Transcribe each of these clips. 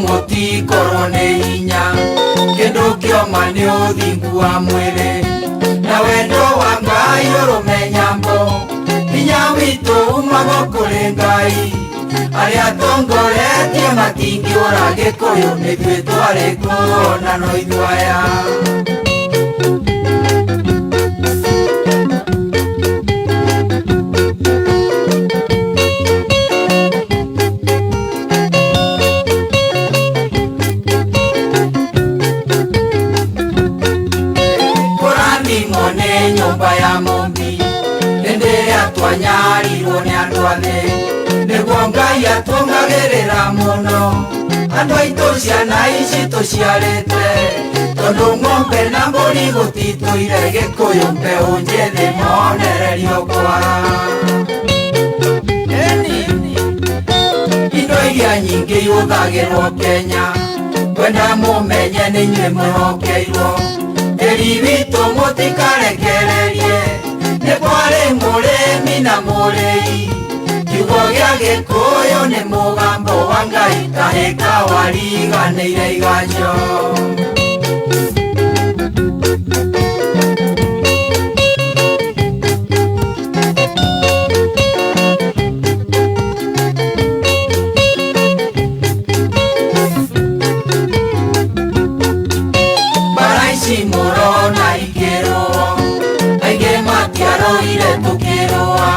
mũtikorwo nĩ hinya kĩndũ kĩoma nĩ ũthingu wa mwĩrĩ na wendo wa Ngai ũrũme nyambo hinya witũ umaga kũrĩ Ngai arĩa atongoretie matingĩũra Gĩkũyũ nĩthuĩ twarĩ nguo na no ithuaya nyumba ya Mumbi hĩndĩ ĩrĩa twanyarirwo nĩ andũ a thĩ nĩguo Ngai atwongagĩrĩra mũno andũ aitũ ciana ici tũciarĩte tondũ ng'ombe na mbũri gũtitũire Gĩkũyũ mbeũ njĩthĩ monererio kwara indo iria nyingĩ ihũthagĩrwo Kenya kwenda mũmenye nĩ inyuĩ mwĩhokeirwo eri witũ mũtikarekererie nĩ kwarĩ mũrĩmi na mũrĩi kiugo gĩa Gĩkũyũ nĩ mũgambo wa Ngai kahĩka wariganĩire iganjo Murona ikĩrũo aingĩ matiarũire tũkĩrũa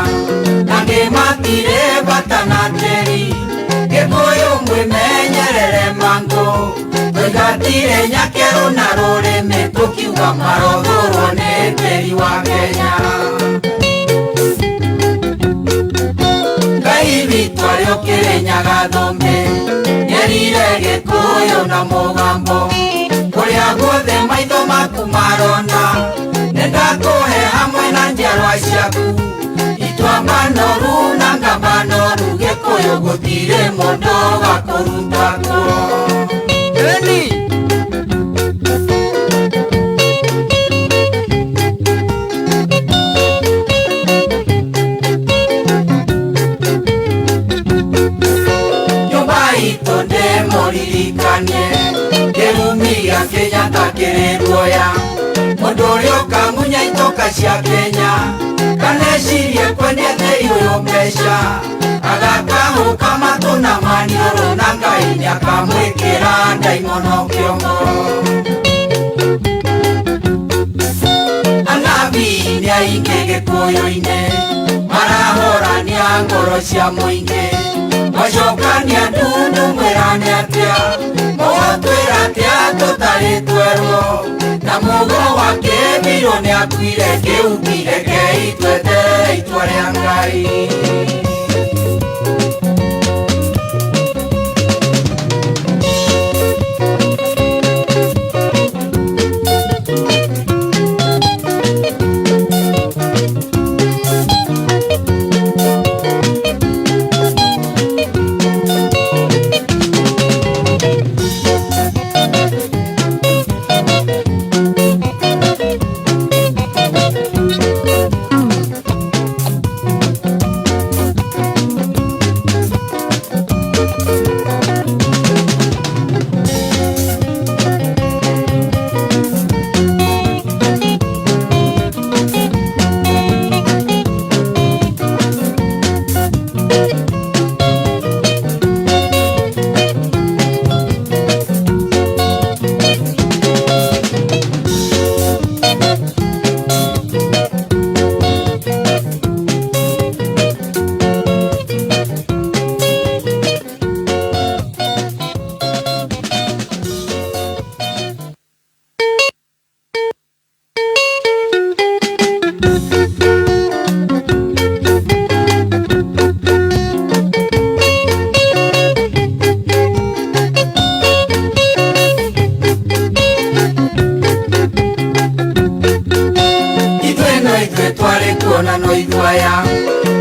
angĩ matire bata na tĩri Gĩkũyũ mwĩmenyerere mangũ tũigatire nyakerũ na rũrĩmĩ tũkiuga marothũrwo nĩ tĩri wa Kenya Ngai witũ arĩ o Kĩrĩnyaga thũmbĩ nĩerire Gĩkũyũ na mũgambo kũrĩa guothe maitho maku marona nĩndakũhe hamwe na njiarwa ciaku itua manoru na ngamba noru Gĩkũyũ gũtirĩ mũndũ gakũruta kuo nyũmba itũ ndĩmũririkanie kĩrumi gĩa Kenya takĩrĩ guoya mũndũ ũrĩa ũkamunya itoka cia Kenya kanecirie kwendia thĩi ũyũ mbeca agakahũka matũ na maniũrũ na Ngai nĩakamwĩkĩra ndaimono kĩongo anabii nĩ aingĩ Gĩkũyũ-inĩ marahorania ngoro cia mũingĩ macokania ndundu mwĩrane atĩa mũgotwĩra atĩa tũtarĩ twerwo na mũgo wake mbirwo nĩ akuire kĩugire keitwetere itua rĩa Ngai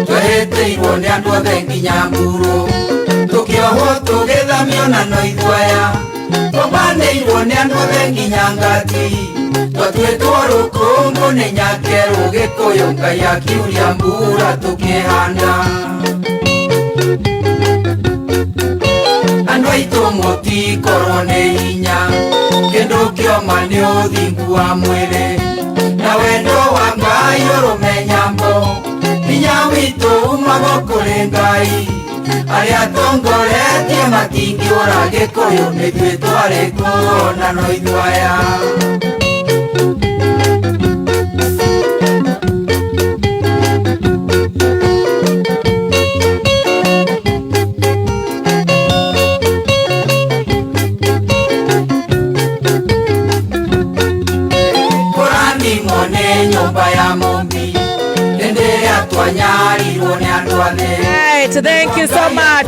tweheteirwo nĩ andũ othe nginya mburu tũkĩohwo tũgĩthamio na no ithuaya tũmanĩirwo nĩ andũ othe nginya ngati twatuĩtwo rũkũngũ nĩ nyakerũ Gĩkũyũ Ngai akiuria mbura tũkĩhanda andũ aitũ ti korone hinya kendo kioma ni uthingu wa mwiri na wendo wa Ngai urumenyambo hinya witu magokuri Ngai aria tongoretie matingiura Gikuyu nithuĩ twarĩ kuona no ithuaya Right, thank you so much.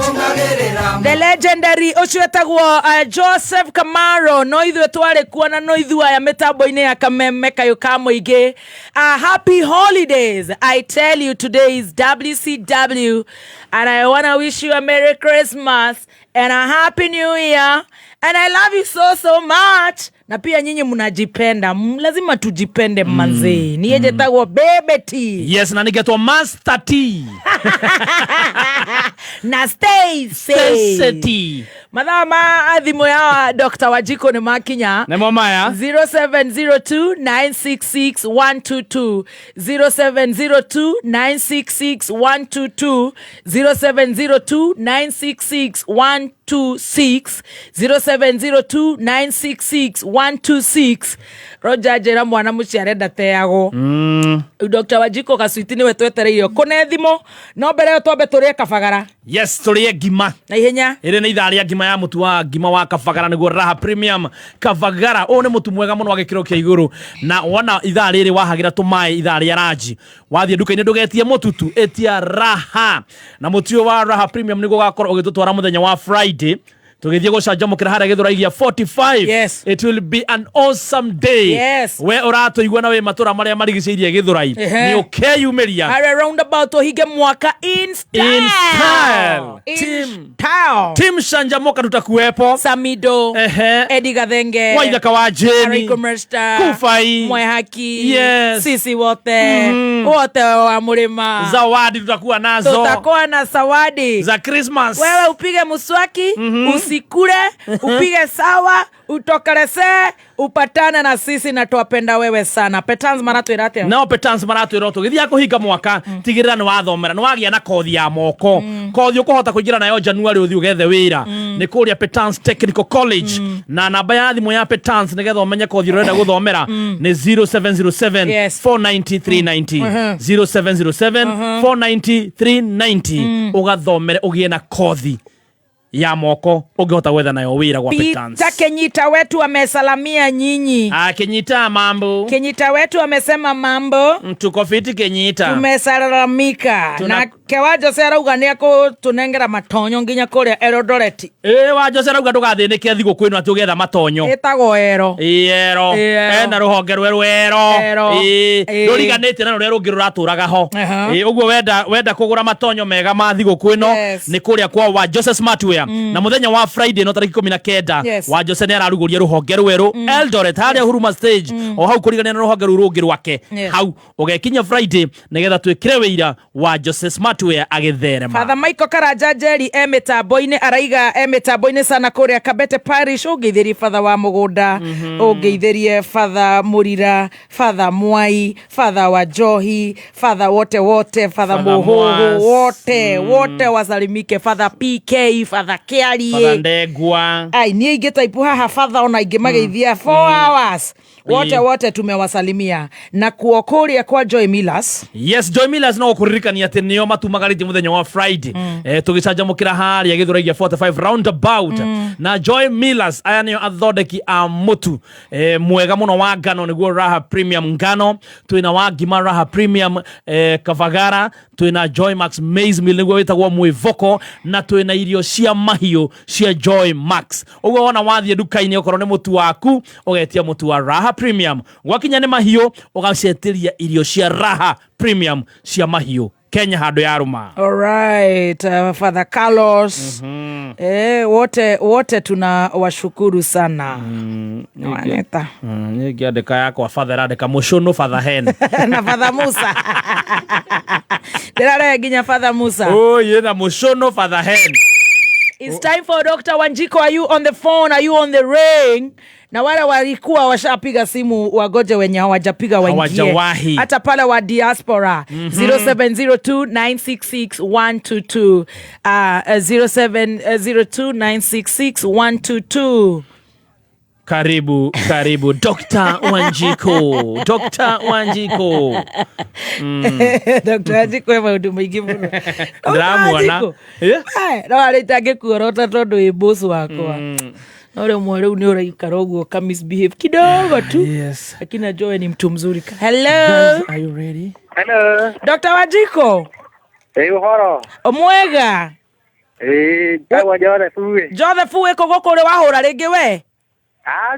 The legendary Ochuetagwo Joseph Kamaro no ithuĩ twarĩ kuona no ithuaya mitambo-inĩ ya Kameme kayo ka mũingĩ. Happy holidays. I tell you, today is WCW and I want to wish you a Merry Christmas and a Happy New Year and I love you so much. Na pia nyinyi mnajipenda, lazima tujipende manzi. Niye jetagwo Bebe T. Yes, na nigetwa Master T. Na Stacy. Madama adhimo ya Dr. Wajiko ni makinya. Nemo maya 0702-966-122 0702-966-122 0702-966-126 0702-966-126 Roger Jera mwana muciarenda teago Dr. Wajiko kaswiti ni wetwetereio kone thimo no mbere twambe turie kabagara. Yes, turie ngima na ihenya ire ni itharia ngima ya mutu wa ngima wa kabagara niguo Raha Premium kabagara one mutu mwega muno wa gikiro kia iguru na wona ithari ri wahagira tumai ithari ya raji wathie nduka-ini ndugetie mututu etia Raha na mutu wa Raha Premium niguo gakorwo ugitutwara muthenya wa Friday tugithie gucanjamukira haria Githuraigia 45. Yes. It will be an awesome day. Yes. We uratuigua na we matura maria marigiceirie Githurai ni ukeyumiria are roundabout ohige mwaka in style. Team Shanjamoka tutakuwepo. Samido, Eddie Gathenge, Waithaka wa Jeni, Ariko Mersta, Kufai, Mwehaki, yes. Sisi wote, wote wa Murima. Zawadi tutakuwa nazo. Tutakuwa na zawadi za Christmas. Wewe upige muswaki, usikule, upige sawa, utokelese, upatane na sisi na tuwapenda wewe sana. Petans maratu irate. No Petans maratu iroto. Githia kuhinga mwaka, tigirira ni wathomera, ni wagia na kothi ya moko. Kothi ukuhota kuingira nayo January uthi ugethe wira. Ni kuria Petans Technical College. Na namba ya thimu ya Petans nigetha umenye kothi urenda guthomera ni 0707 490 390. 0707 490 390. Ugathomere ugie na kothi ya moko ungehota gwetha nayo wira gwa Petans. Peter Kenyita wetu amesalamia nyinyi. Kenyita mambo. Kenyita wetu amesema mambo. Tuko fiti Kenyita. Tumesalamika. Na kewa Jose arauga ni akutunengera matonyo nginya kuria Eldoret. Wa Jose arauga ndugathinike thigo kwinu ati ugetha matonyo. Etago ero. Ero. Na ruhonge rweru ero. Ruriganite na ruria rungi ruraturaga ho. Uguo wenda kugura matonyo mega ma thigo kwino ni kuria kwa wa Jose Smartwear. Na muthenya wa Friday no tariki 19 wa Jose ni araruguria ruhonge rweru Eldoret haria Huruma Stage o hau kurigania na ruhonge rungi rwake hau ugekinya Friday nigetha twikire wira wa Jose Smartwear agitherema. Father Michael Karanja Jerry mitambo-ini araiga mitambo-ini sana kuria Kabete Parish ungeithiri Father wa Mugunda ungeithirie Father Murira Father Mwai Father wa Johi Father wote Father Muhoho wote wasalimike Father PK Father Kiari Father Ndegwa ai ni ingitaipu haha Father ona ingimageithia 4 hours wote tumewasalimia na kuokoria kwa Joy Millers. Yes, Joy Millers no kuririkania ati nio matumagarite muthenya wa Friday tugicanjamukira haria Githuraigia 45 roundabout na Joy Millers aya nio athondeki a mutu mwega muno wa ngano niguo Raha Premium ngano twina wa ngima Raha Premium kabagara twina Joy Max Maize Meal niguo witagwo mwivoko na twina irio cia mahiu cia Joy Max. Uguo wona wathie duka-ini okorwo ni mutu waku ugetia mutu wa Raha Premium gwakinya ni mahiu ugacetiria irio cia Raha Premium cia mahiu Kenya hado ya Ruma. Alright, Father Carlos. Wote tunawashukuru sana. Waneta. Ngiandika yako Father andika mushono Father Hen. Na Father Musa. Ndirare nginya Father Musa. Yena mushono Father Hen. It's time for Dr. Wanjiko. Are you on the phone? Are you on the ring? Na wale walikuwa washapiga simu wagoje wenye hawajapiga waingie. Hawajawahi. Hata pale wa diaspora 0702-966-122 0702-966-122. Karibu Dr. Wanjiko. Dr. Wanjiko. Dr. Wanjiko ema undu mwingi muno. Ndramwona. No aritange kuorota tondu wi boss wakwa. No rĩmwe rĩu nĩ ũraikara ũguo ukamisbehave kidogo tu. Yes. Lakini Joe ni mtu mzuri. Hello. Are you ready? Hello. Dr. Wanjiko. Uhoro. Omwega. Tawa Joseph. Joseph wĩkũ gũkũ ũrĩ wahũra rĩngĩ we?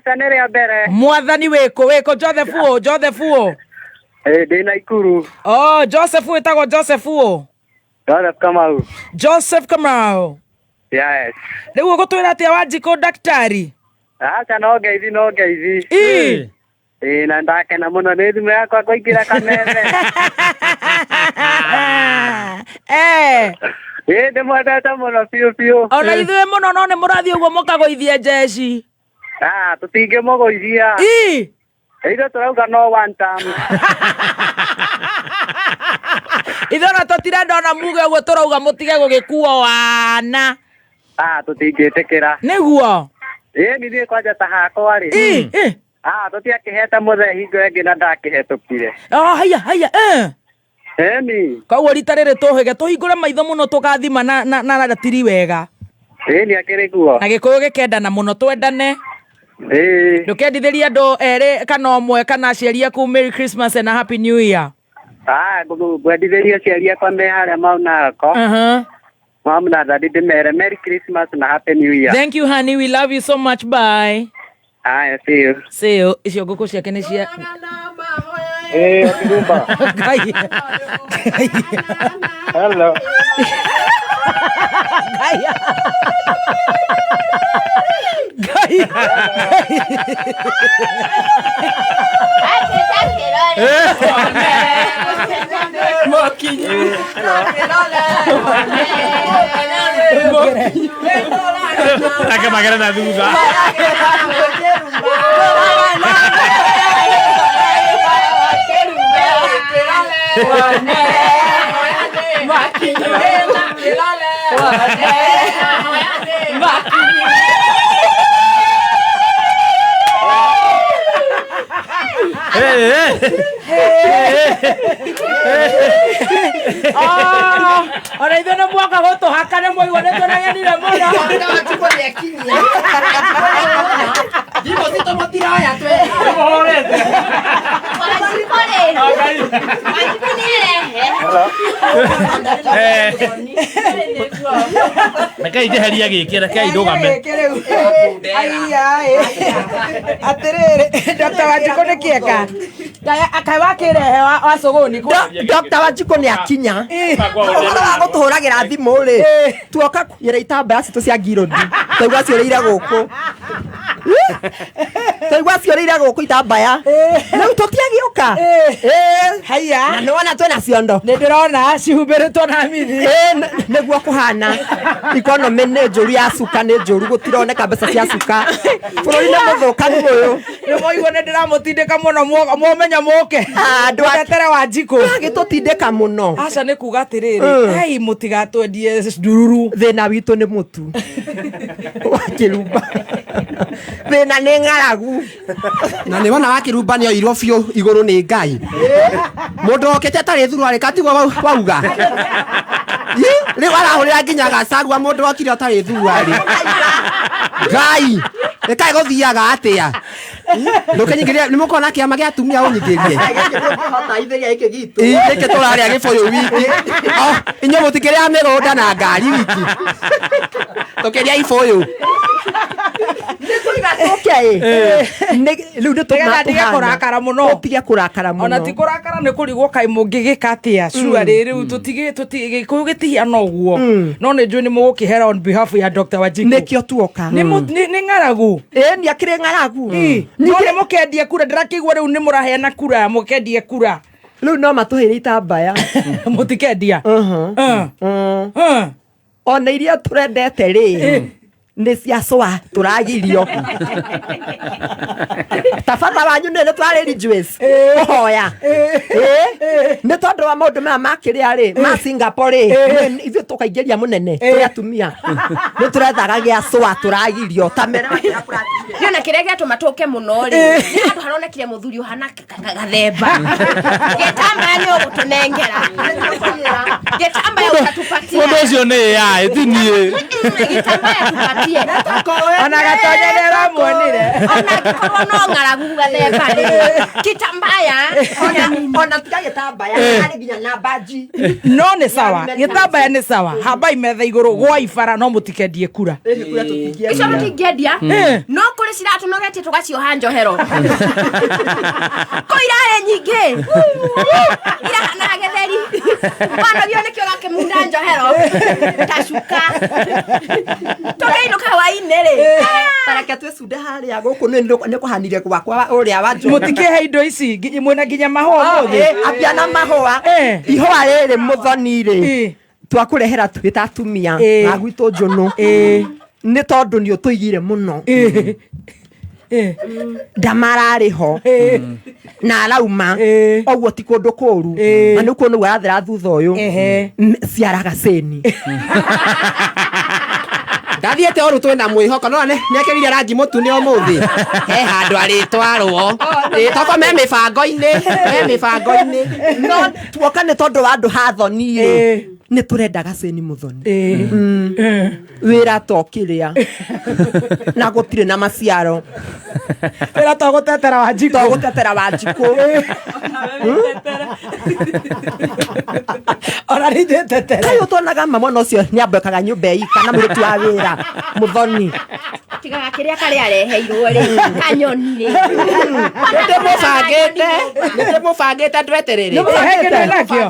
Sanere ya mbere. Mwathani wĩkũ Joseph o. Ndĩ Naikuru. Oh, Joseph wĩtagwo Joseph o. Joseph Kamau. Joseph Kamau. Yes. Rĩu ũgũtwĩra atĩa Wanjiko daktari? No ngeithi. Na ndakena mũno nĩ thimũ yakwa kũingĩra kameme. Ndĩmwendete mũno biũ. Ona ithuĩ mũno no nĩ mũrathiĩ ũguo mũkagũithie jeshi. Tũtingĩmũgũithia. Ithuĩ tũrauga no one time. Ithuĩ ona tũtirenda ona muge ũguo tũrauga mũtige gũgĩkuo wana. Tũtingĩtĩkĩra. Nĩguo. Nithiĩ kwanja ta hakwa rĩ. Tũtiakĩhete mũthee hingo ĩngĩ na ndakĩhetũkire. Haya. Koguo rita rĩrĩ tũhĩge tũhingũre maitho mũno tũgathima na ratiri wega. Nĩ akĩrĩ guo. Na Gĩkũyũ gĩkendana mũno twendane. Ndũkendithĩria andũ erĩ kana ũmwe kana aciari aku Merry Christmas and a Happy New Year. Ngwendithĩria aciari akwa me harĩa maunako. Mom na daddy ndĩmere Merry Christmas na Happy New Year. Thank you honey, we love you so much, bye. See you. Icio ngũkũ ciake nĩ cia Okirumba. Hello. Ake magera na thutha. Ora ithuĩ nĩ mwaka gũtũhaka nĩ mũigua nĩ tũnegenire mũno. Rekei njeherie gĩkĩ, rekei ndũgame. Atĩrĩrĩ, Dr. Wanjiko nĩ kĩeka. Akaĩ wakĩrehe wa sogoni. Dr. Wanjiko nĩ akinya. Ũhoro wa gũtũhũragĩra thimũ rĩ. Tuoka kuĩra itambaya citũ cia ngirũndi. Twaigua ciũrĩire gũkũ. Twaigua ciũrĩire gũkũ itambaya. Rĩu tũtiagĩũka. Haya. Na nĩwona twĩna ciondo. Nĩ ndĩrona cihumbĩrĩtwo na mithi. Nĩguo kũhana. Economy nĩ njũru ya cuka nĩ njũru gũtironeka mbeca cia cuka. Bũrũri nĩ mũthũkanu ũyũ. Nĩ mũigua nĩ ndĩramũtindĩka mũno mũmenya mũke. Andũ atere Wanjiko. Agĩtũtindĩka mũno. Aca nĩ kuga atĩrĩrĩ. Ai mũtigatwendie ndururu. Thĩna witũ nĩ mũtu. Wakĩrumba. Thĩna nĩ ng'aragu. Na nĩ wona wakĩrumba nĩ oirwo biũ igũrũ nĩ Ngai. Mũndũ okĩte atarĩ thurarĩ katigwo wauga. Rĩu arahũrĩra nginya gacagua mũndũ okire atarĩ thurarĩ. Ngai rekaĩ gũthiaga atĩa. Ndũkĩnyingĩria nĩ mũkona kĩama gĩa atumia ũnyingĩrie. Gĩkĩ tũrarĩa gĩbũyũ wiki. Inyuĩ mũtikĩrĩa mĩgũnda na ngari wiki. Tũkĩrĩa ibũyũ. Rĩu nĩtũtige kũrakara mũno. Tũtige kũrakara mũno. Ona ti kũrakara nĩ kũrigwo kaĩ mũngĩgĩka atĩa. Surely rĩu tũtige Gĩkũyũ gĩtihiana ũguo. No nĩ njũĩ nĩ mũgũkĩhera on behalf ya Dr. Wanjiko. Nĩkĩo tuoka. Nĩ ng'aragu. Nĩ akĩrĩ ng'aragu. No nĩ mũkendia kura, ndĩrakĩigua rĩu nĩ mũraheana kura, mũkendia kura. Rĩu no matũheire itambaya. Mũtikendia. ona iria turendete ri nĩ cia cũa tũragirio tabata wanyu nĩ twarĩri Joyce kũhoya nĩ tondũ wa maũndũ maya makĩrĩa rĩ ma Singapore rĩ ithuĩ tũkaingĩria mũnene tũrĩa atumia nĩ tũrethaga gĩa cũa tũragirio tamera Yona kĩrĩa gĩatũma tũke mũno rĩ handũ haronekire mũthuri ũhana gathemba gĩtambaya nĩ ũgũtũnengera gĩtambaya ũtatupatia mũndũ ũcio nĩ ya ĩtinie gĩtambaya tupatie ona gatonya nĩ aramwonire ona ngĩkorwo no ng'aragu gathemba rĩ gĩtambaya ona tiga gĩtambaya harĩ nginya na baji no nĩ sawa gĩtambaya nĩ sawa hambai metha igũrũ gwa ibara no mũtikendie kura icio mũtingĩendia no kũrĩ ciratũnogetie tũgacioha njohero ko irarĩ nyingĩ irahana gĩtheri wanagio nĩkĩo gakĩmunda njohero tacuka tũgĩinũka hwainĩ rĩ tareke twĩcunde harĩa gũkũ nĩ kũhanire gwakwa ũrĩa wa John mũtikĩhe indo ici mwĩna nginya mahũa mũthĩ ambia na mahũa ihũa rĩrĩ mũthoni rĩ twakũrehera twĩ ta atumia na gwitũ Njũnũ nĩ tondũ nĩ ũtũigire mũno ndamararĩ ho na arauma oguo ti kũndũ kũũru na nĩ kuo nĩguo arathera thutha ũyũ ciaraga ceni ndathiĩte ũru twĩna mwĩhoko no nĩekĩrire rangi mũtune ũmũthĩ he handũ arĩtwarwo rĩtoko me mĩbango-inĩ no tuoka nĩ tondũ wa andũ hathoni nĩ tũrendaga ceni mũthoni wĩra tokĩrĩa na gũtirĩ na maciaro wĩra togũtetera Wanjikũ ona nĩndĩtetera kaĩ ũtonaga mwana ũcio nĩ ambekaga nyũmba ika na mũruti wa wĩra mũthoni tigaga kĩrĩa karĩa areheirwo rĩ kanyoni rĩ nĩndĩmũbangĩte tweterere nĩmũhekene nakĩo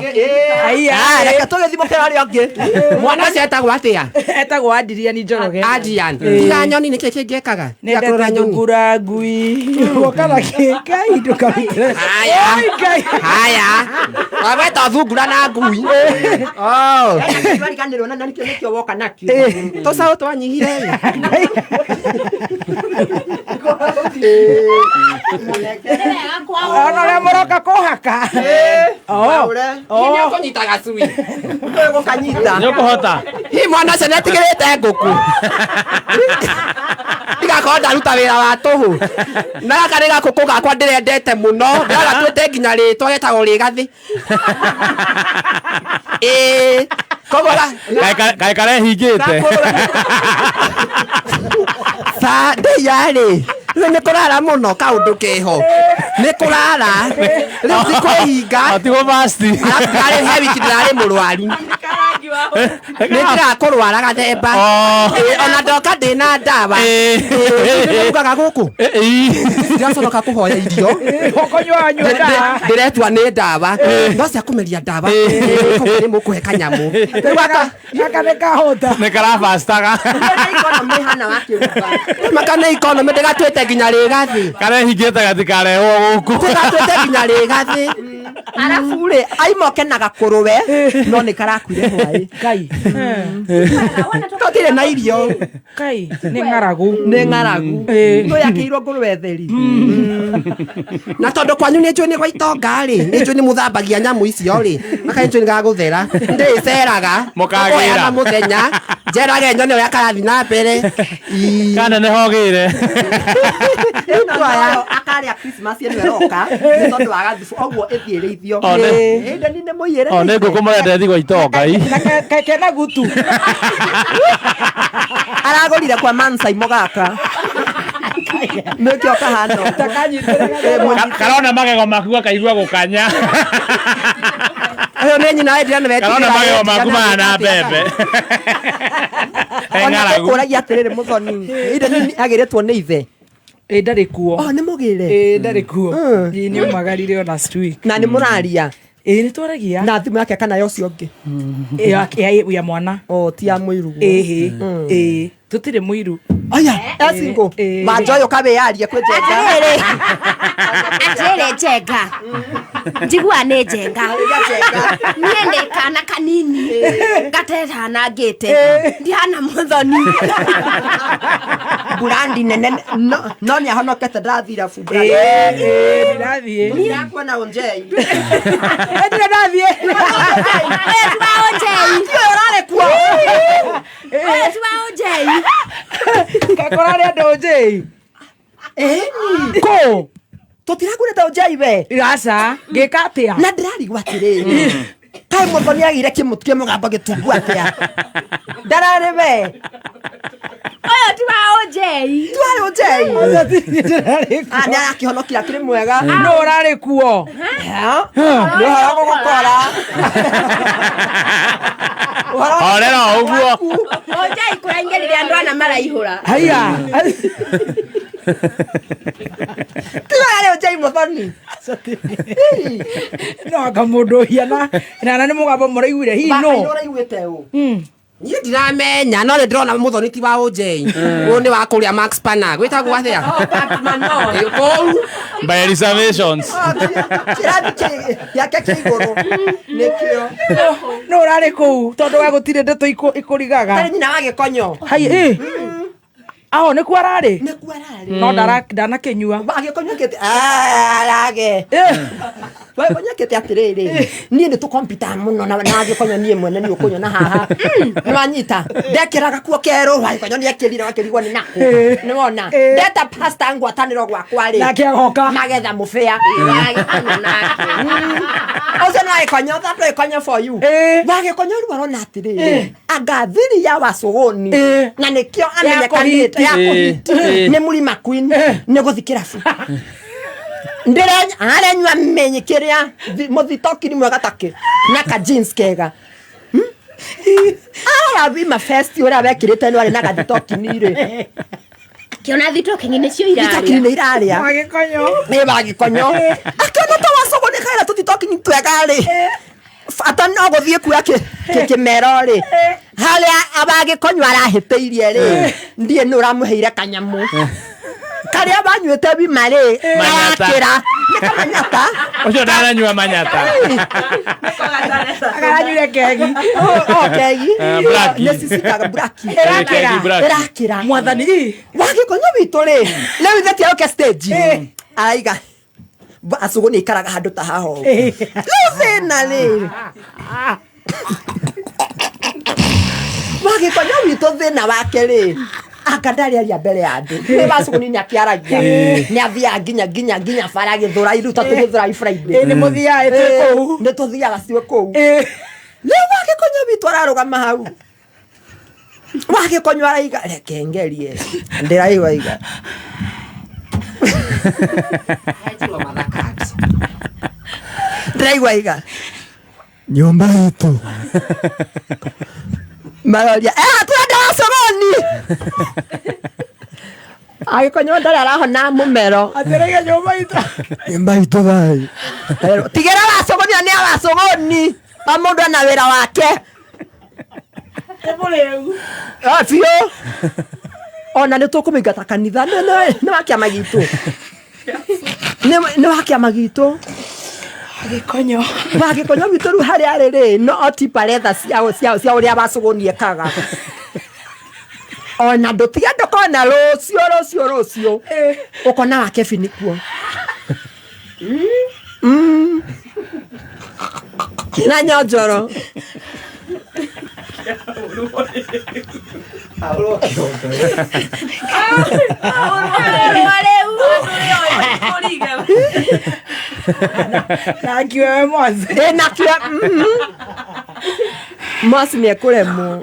reke tũgĩthimũkĩra rĩ ũngĩ mwana ũcio etagwo atĩa etagwo Adrian Njoroge Adrian tiga nyoni nĩkĩ kĩngĩkaga nĩndete thungura ngui gũkana kĩngai ndũkarutĩre haya wagweta thungura na ngui twariganĩrwo na nĩkĩo nĩkĩo woka nakĩo tũcaũ twanyihire ona ũrĩa mũroka kũhaka nĩũkũnyita gacui gũkanyita nĩũkũhota hi mwana ũcio nĩetigĩrĩte ngũkũ igakorwo ndaruta wĩra wa tũhũ na gaka nĩ gakũkũ gakwa ndĩrendete mũno ndĩragatuĩte nginya rĩtwa getagwo rĩgathĩ koguo kaĩ karehingĩte ndĩiarĩ rĩu nĩ kũrara mũno kaũndũ keho nĩ kũrara rĩu ti kwĩhinga atigwo basti arĩ he wiki ndĩrarĩ mũrwaru nĩ ndĩrakũrwara gathemba ona ndoka ndĩna ndawa ugaga gũkũ ndiraconoka kũhoya irio ndĩretua nĩ ndawa no cia kũmeria ndawa nĩ mũkũhe kanyamũ gaka nĩkahũta nĩ karabastaga makana ikonomi ndĩgatuĩte nginya rĩgathĩ karehingĩte gatikarehwo gũkũ ndĩgatuĩte nginya rĩgathĩ arabu rĩ aimoke na gakũrũwe no nĩ karakuire hwaĩ kai tũtirĩ na irio kai nĩ ng'aragu no yakĩirwo ngũrũwe theri na tondũ kwanyu nĩ njũĩ nĩ gwa itonga rĩ nĩ njũĩ nĩ mũthambagia nyamũ icio rĩ makaĩ njũĩ nĩ gagũthera ndĩceraga mũkagĩra mũthenya njerage nyone ũrĩa karathi na mbere kana nĩ hogĩre akarĩa Christmas ĩno ĩroka nĩ tondũ wa gathubu ũguo ĩthiĩrĩithio ndeni nĩ mũiyĩre nĩ ngũkũ mũrende thigo itongai kena gutu aragũrire kwa Mansaimo gaka nĩkĩo kahana karona magego maku gakaigua gũkanya ũyũ nĩ nyina Adrian karona magego maku mahana mbembe ona ũkũragia atĩrĩrĩ mũthoni inde agĩrĩtwo nĩ ithe ndarĩ kuo nĩ mũgĩre ndarĩ kuo nĩ umagarire ona streak na nĩ mũraria nĩ twaragia na thimũ yake kana yocio ũngĩ ya mwana ti ya mũiru tũtirĩ mũiru aya esingo manjoyo kabe yarie kwĩ Njenga atĩrĩ Njenga njigua nä njenga niä ndä kana kanini ngatehana ngä te ndihana må thoni burandi nene no nä ahonokete ndathira ndirathiä ndirakuona unjei ndire ndathiä rarä kuo ngakora rä andå njäi kå tutirakũrĩte ũnjai we gaca ngä ka atä a na ndĩrarigwo atĩrĩrĩ kaĩ mũthoni agĩire kĩmũtu kĩa mũgambo gĩtungu atĩa ndararĩ we ũyũ ti wa ũnjei twarĩ ũnjei nĩ arakĩhonokia kĩrĩ mwega no å rarä kuo nĩ ũhoro gũgũkora Orera ũguo ũnjei kũraingĩrire andũ ana maraihũra haya tiga yarĩ ũnjei mũthoni no anga må ndå hiana nana nä må gambo må raiguire hihi no ũraiguĩte ũ niĩ ndiramenya no nĩ ndĩrona mũthoni ti wa ũnjei ũyũ nĩ wa kũrĩa Max Pana gwĩtagwo atĩa kũu by reservations kĩrathi gĩake kĩa igũrũ nĩkĩo no å rarä kå u tondå wa gå tirä ndeto ikå rigaga tarĩ nyina wa gĩkonyo hai ao nä kuo ararä nĩkuo ararĩ no ndanakä nyua agĩkonyokĩte arage wanyakĩte atĩrĩrĩ niĩ nĩ tũkompita mũno na agĩkonyo niĩ mwene nĩ ũkũnyona haha nĩ wanyita ndekĩraga kuo kerũ wagĩkonyo nĩ ekĩrire wakĩrigwo nĩ nakũ nĩ wona ndeta pasta ngwatanĩro gwakwa-rĩ nake agoka magetha mũbĩa ũcio nĩ wagĩkonyo that wagĩkonyo for you wagĩkonyo rĩu arona atĩrĩrĩ anga thiri ya wacũgũni na nĩkĩo amenyekanĩte ya kũhiti nĩ mũrima queen nĩ gũthi kĩrabu arenyua menye kĩrĩa mũthitokiri mwega takĩ na ka jeans kega arabima festi ũrĩa wekĩrĩte nĩ warĩ na gathitokini-rĩ kĩona thitokingi nĩcio irarĩa thitokini nĩ irarĩa wagĩkonyo nĩ wagĩkonyo akĩona ta wacũgũni kaĩra tũthitokini twega-rĩ ata no gũthiĩ kuoya kĩmero-rĩ harĩa abagĩkonyo arahĩtĩirie-rĩ ndiĩ nĩ ũramũheire kanyamũ karĩa banyuĩte bima-rĩ arakĩra nĩ kamanyata ũcio ndananyua manyata akaranyuire kegi kegi Blacki. nĩ cicikaga braki Kegi Blacki. ĩrakĩra mwathani wagĩkonyo witũ-rĩ rĩu ithe tiarũke stage araiga acũgũ nĩ ikaraga handũ ta haha ũũ rĩu thĩna-rĩ wagĩkonyo witũ thĩna wake-rĩ anga ndarĩaria mbere ya andũ nĩ bacũgũni nĩ akĩaragia nĩ athiaga nginya bara gĩthũra rĩu ta tũgĩthũra Friday nĩ må thiaga twĩ kũu nĩ tũthiaga ciĩ kũu rĩu wagĩkonyo witũ ararũgama hau wagĩkonyo araiga reke ngerie ndĩraigua iga ndĩraigua iga nyũmba itũ maroria twende wacũgũni agĩkonyo ndarĩ arahona mũmero atĩrĩge nyũmba itũ nyũmba itũ thai tigĩra wacũgũni na nĩ a wacũgũni o mũndũ ena wĩra wake biũ ona nĩ tũkũmĩingata kanitha nĩ wa kĩama gitũ nĩ wa kĩama gitũ agĩkonyo wagĩkonyo witũ rĩu harĩa arĩ-rĩ no ti paretha cia ũrĩa wacũgũni ekaga ona ndũtige ndũkona rũciũ ũkona wake bini kuo na nyonjoro nakiwe we mwathi nakio mwasi nĩ ekũremwo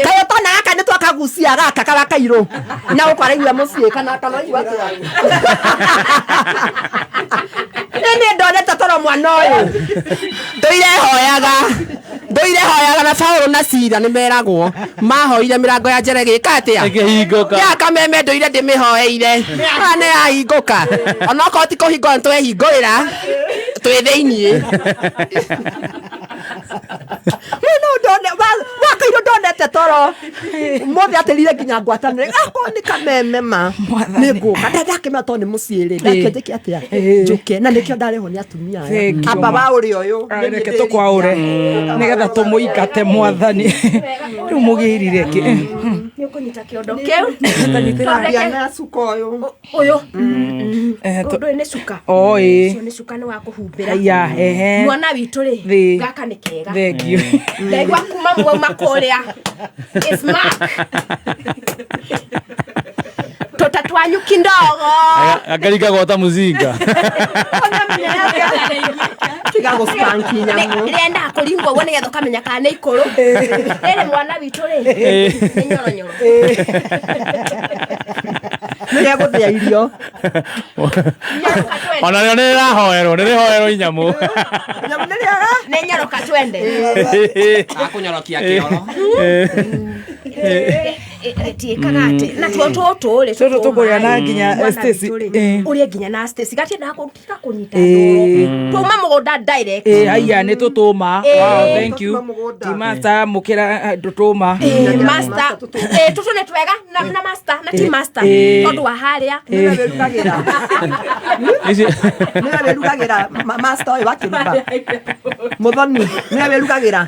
kayo tona gaka nĩ twakagucia gaka kara kairũ na ũkwaraigua mũciĩ kana kanaigua atĩa nĩ ndonete toro mwana ũyũ ndũirehoyaga na Paulo na Sila nĩ meragwo mahoire mĩrango ya njere gĩka atĩa ĩkĩhingũka ya kameme ndũire ndĩmĩhoeire nĩ yahingũka onokorwo ti kũhingũra nĩtwehingũrĩra twĩ thĩiniĩ wakairũ ndonete toro Nĩkĩo mũthĩ atĩrire nginya ngwatanĩre gako nĩ kameme ma nĩngũka ndakĩmenya tondũ nĩ mũciĩ-rĩ ndakĩnjĩkia atĩa njũke na nĩkĩo ndarĩhwo nĩ atumia aya amba wa ũrĩa ũyũ reke tũkwaũre nĩgetha tũmũingate mwathani rĩu mũgĩrire kĩ nĩ ũkũnyita kĩondo kĩu tanyitĩra na cuka ũyũ ũyũ ũndũ nĩ cuka ĩĩ nĩ cuka nĩ wa kũhumbĩra aya mwana witũ-rĩ Thĩ. gaka nĩ kega thengio ndaigua kuma mwauma kũrĩa tũtatwanyu kindogo Akarika gota muzinga. tiga gũspanki nyamũ rĩendaga kũringwo ũguo nĩgetha ũkamenya kana nĩ ikũrũ rĩrĩ mwana witũ-rĩ nĩ nyoronyoro nĩrĩa gũthĩa irio Ona rĩo nĩrĩrahoerwo nĩrĩhoerwo inyamũ. nyamũ nĩrĩaga nĩ nyoroka twende akũnyorokia kĩoro rĩtiĩkaga atĩ na tuo tũtũ-rĩ tũtũ tũkũrĩa na nginya Stacy ũrĩa nginya na Stacy gatiendaga kũtiga kũnyita ndoro tuma mũgũnda direct aya nĩ tũtũma wow thank you ti master mũkĩra tũtũma master tũtũ nĩ twega na master na ti master tondũ wa harĩa nĩwe wĩrugagĩra nĩwe wĩrugagĩra master ũyũ wa kĩruba mũthoni nĩwe wĩrugagĩra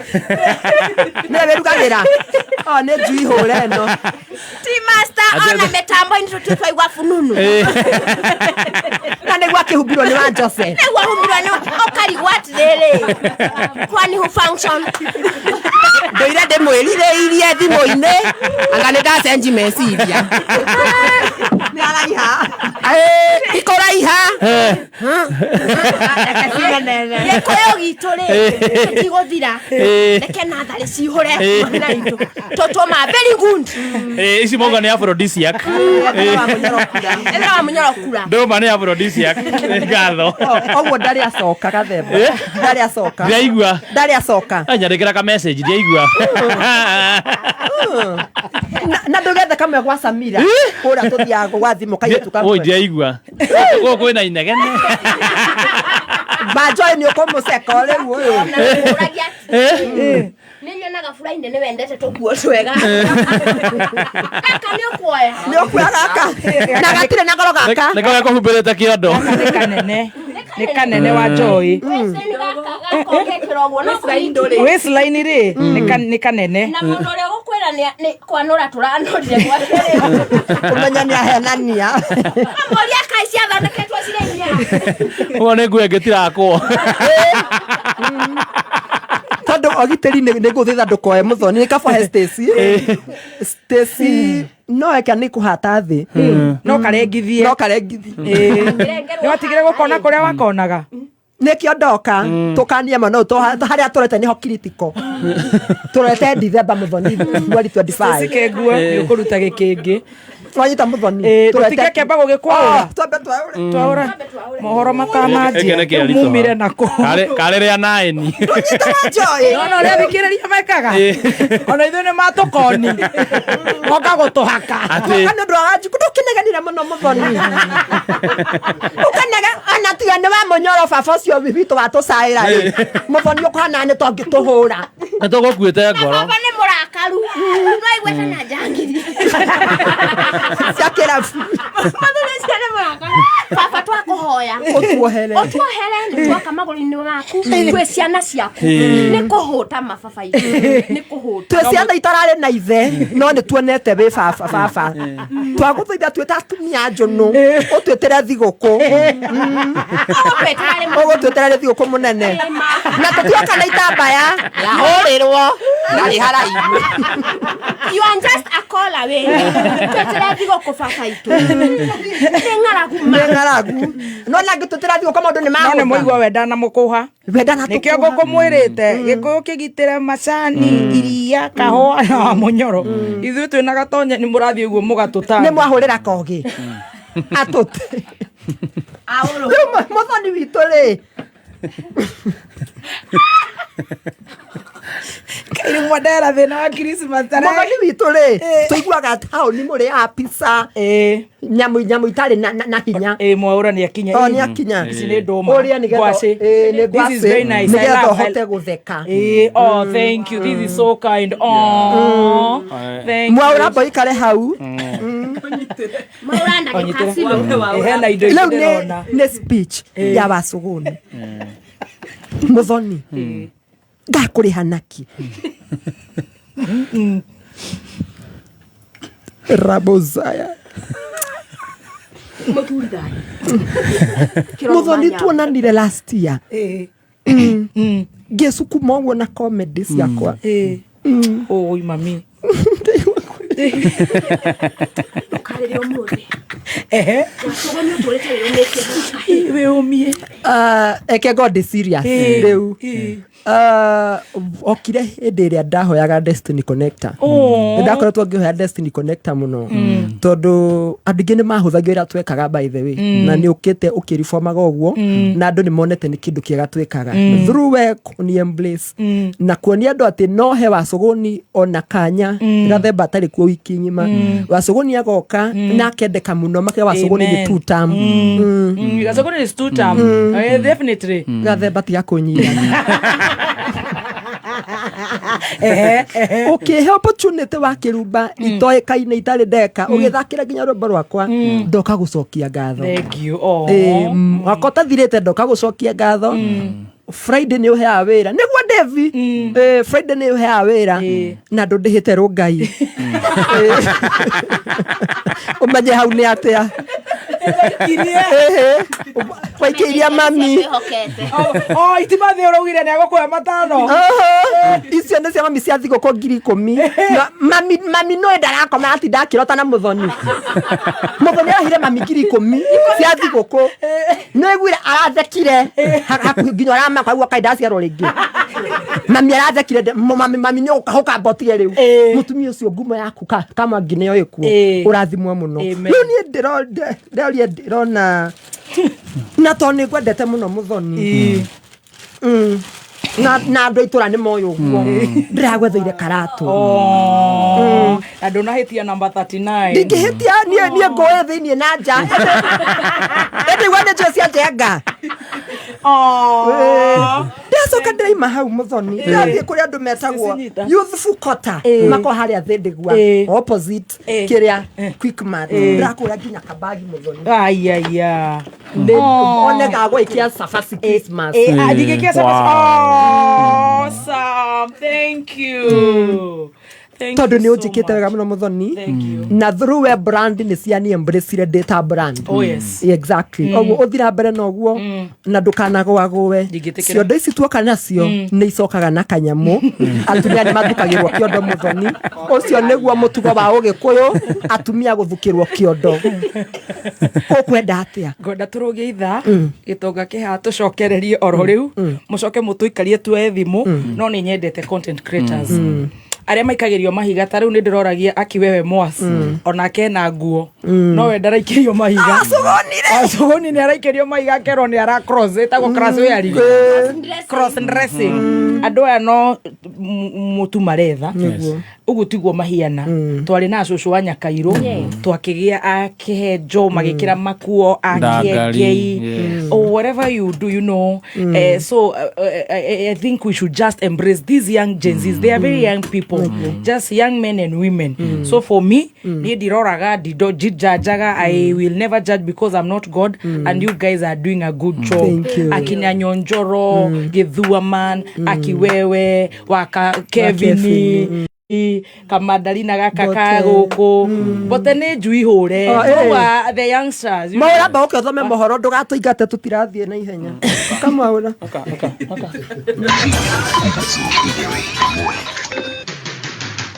nĩwe wĩrugagĩra nĩ njui hũre ĩno ti master ona mĩtambo-inĩ tũtitwaigua fununu na nĩguo akĩhumbirwo nĩ wa Joseph nĩguo humbirwo nĩ ũkarigwo atĩrĩrĩ kwani who function ndũire ndĩmwĩrirĩirie thimũ-inĩ anga nĩ ndacenji meciria nĩ araiha ikũraiha gĩkũyũ gitũ-rĩ gĩtigũthira reke natharĩ cihũre mwana witũ tũtũma very good Ici moga nĩ aphrodisiac. ĩthera wa mũnyorokura Ndũma nĩ aphrodisiac. Ngatho. ũguo ndarĩ acoka gathemba ndarĩ acoka Ndĩraigua. ndarĩ acoka Anyandĩkĩra ka message ndĩraigua. na ndũgethe kamwe gwa Samira kũrĩa tũthiaga gwa thimũ kairĩtu kamwe Oi ndĩraigua. Gũkũ kwĩna inegene. Banjoy nĩ ũkũmũceka rĩu ũyũ nĩ nyonaga furainde nĩ wendete tũkuo twega gaka nĩ ũkuoya nĩ ũkuoya gaka na gatirĩ na goro gaka Nĩko gakũhumbĩrĩte kĩondo. nĩ kanene nĩ kanene wa Joy waistline rĩ nĩ kanene na mũndũ ũrĩa ũgũkwĩra nĩ kwanũra tũranũrire gwake ũmenya nĩ ahenania amoria kai ciathondeketwo cirĩ inya Ũguo nĩ nguo ĩngĩtirakwo. tondũ ogitĩri nĩ ngũthitha ndũkoe mũthoni nĩ kaba he Stacy Stacy no eka nĩ kũhata thĩ no karengithie no karengithie nĩ watigire gũkona kũrĩa wakonaga nĩkĩo ndoka tũkanie mũno harĩa tũrete nĩho critical tũrete December mũthoni mweri 25 cikenguo nĩ ũkũruta gĩkĩngĩ twanyita mũthoni tũtige kĩamba gũgĩkwaũra twambe twaũra mohoro matananjia mumire nako Karĩ rĩa naĩni. tũnyitana Joy ona ũrĩa thikĩrĩria mekaga ona ithuĩ nĩ matũkoni moka gũtũhaka kana ndũ aranjukũ ndũkĩneganire mũno mũthoni ũkanega ona tiga nĩ wa mũnyoro baba ũcio witũ wa tũcaĩra mũthoni ũkũhana nĩ tũngĩtũhũra Nĩ tũgũkuĩte ngoro. baba nĩ mũrakaru no aigwete na njangiri cia kĩrabu mathuri cio nĩ mũrakaru baba twakũhoya ũtuohere ũtuohere nĩ twoka magũrũ-inĩ maku twĩ ciana ciaku nĩ kũhũta mababa itũ nĩ kũhũta twĩ ciana itararĩ na ithe no nĩ tuonete wĩ baba twagũthaitha twĩta atumia njũnũ ũtwĩtĩre thigũkũ ũgũtwĩtĩre thigũkũ mũnene na tũtioka na itambaya yahũrĩrwo narĩ haraihu you are just a call away twĩtĩre thigũkũ baba itũ nĩ ng'aragu nĩ ng'aragu no na ngĩtwĩtĩra thigũkũ maũndũ nĩ no nĩ magũka mũigua wenda na mũkũha nĩkĩo ngũkũmwĩrĩte gĩkũyũ kĩgitĩre macani iria kahũa na wa mũnyoro ithuĩ twĩna gatonye nĩ mũrathiĩ ũguo mũgatũtanga nĩ mwahũrĩra kogĩ atũte mũthoni witũ rĩ Mwandera thina wa Christmas tare Mwathani witũ rĩ tũiguaga taũni mũrĩ a pizza nyamũ itarĩ na hinya Mwaura nĩ akinya nĩ akinya ici nĩ ndũma ũrĩa nĩ ngwacĩ. nĩ This is very nice. I nĩgetha love ũhote gũtheka oh thank you, this is so kind. Oh thank you. Mwaura boikare hau Mwaura ndagĩka cilo hena indo rĩu ndĩrona nĩ speech ya Wacũgũni Muthoni ngakũrĩha naki Rabozaya Muthoni tuonanire last year ngĩcukuma ũguo na comedy ciakwa oi mami Ukarĩrĩa ũmũthĩ Wacũgũni ũtũrĩte wĩyũmĩte we umie eke God serious rĩu okire hĩndĩ ĩrĩa ndahoyaga Destiny Connector ndakoretwo ngĩhoya Destiny Connector mũno tondũ andũ aingĩ nĩ mahũthagĩra twekaga by the way na nĩ ũkĩte ũkĩreformaga ũguo na andũ nĩ monete nĩ kĩndũ kĩega twekaga through work ni embrace na kuonia andũ atĩ no he Wacũgũni ona kanya gathemba atarĩ kuo wiki ng'ima Wacũgũni agoka na akendeka mũno make Wacũgũni nĩ two term Wacũgũni is two term definitely gathemba tiga kũnyira he opportunity wa kĩrumba itoĩkaine itarĩ ndeka ũgĩthakĩra nginya rwĩmbo rwakwa ndoka gũcokia ngatho thank you wakota thirĩte ndoka gũcokia ngatho Friday nĩ ũheaga wĩra nĩguo Devi Friday nĩ ũheaga wĩra na ndũ ndĩhĩte rũngai ũmenye hau nĩ atĩa waikĩiria mami itimathi ũraugire nĩ agũkũhe matano icio nĩ cia mami cia thigũkũ 10,000 mami no ndarakoma ati ndakĩrota na Muthoni arahire mami 10,000 cia thigũkũ no ĩgwire arathekire hakuhĩ nginya aramaka ũguo kaindaciarwo rĩngĩ mami arathekire mami nĩ ũkahoka mbotire rĩu mũtumia ũcio ngumo yaku kama nginya ĩkuo ũrathimwo mũno rĩu niĩ ndĩrona na to nĩ ngwendete mũno Muthoni na andũ itũra nĩ moyo ũguo ndĩragwetheire karatũ na ndũnahĩtia number 39 ndingĩhĩtia niĩ ngũĩ thĩiniĩ na nja ndĩigua nĩ njũĩ cia njenga ndacoka ndĩraima hau Muthoni ndathiĩ kũrĩa andũ metagwo youthful quarter mako harĩa thĩndigua opposite kĩrĩa Quickmart ndĩrakũrĩa nginya kabagi Muthoni ayaya one gagũikia cabaci Christmas ndigĩkia cabaci awesome thank you tondũ nĩ ũnjĩkĩte wega mũno Muthoni na through web brand nĩ ciani embrace data brand exactly ũguo ũthira mbere na ũguo na ndũkanagwagũwe ciondo ici tuoka nacio nĩ icokaga na kanyamũ atumia nĩ mathukagĩrwo kĩondo Muthoni ũcio nĩguo mũtugo wa ũgĩkũyũ atumia gũthukĩrwo kĩondo ũkwenda atĩa ngwenda tũrũgie itha gĩtonga kĩha tũcokererie oro rĩu mũcoke mũtũikarie tuoe thimũ no nĩ nyendete content creators arĩa maikagĩrio mahiga ta rĩu nĩ ndĩroragia akiwewe Mwasi onake na nguo no we ndaraikĩrio mahiga Wacũgũni nĩ araikĩrio mahiga akerwo nĩ ara cross ĩtagwo cross dressing andũ aya no mũtu maretha ũguo tiguo mahiana twarĩ na cũcũ wa Nyakairũ twakĩgĩa akĩhenjo magĩkĩra makuo akĩengei whatever you do you know so I think we should just embrace these young Gen Zs. They are very young people just young men and women so for me niĩ ndiroraga ndijajaga I will never judge because I'm not God and you guys are doing a good job akina Nyonjoro Githuaman akiwewe waka Kevin Kamadalina gaka ka gũkũ bote nĩ njui hũre the youngsters maũramba ũkĩthome mohoro ndũgatũingate tũtirathiĩ na ihenya kamaũra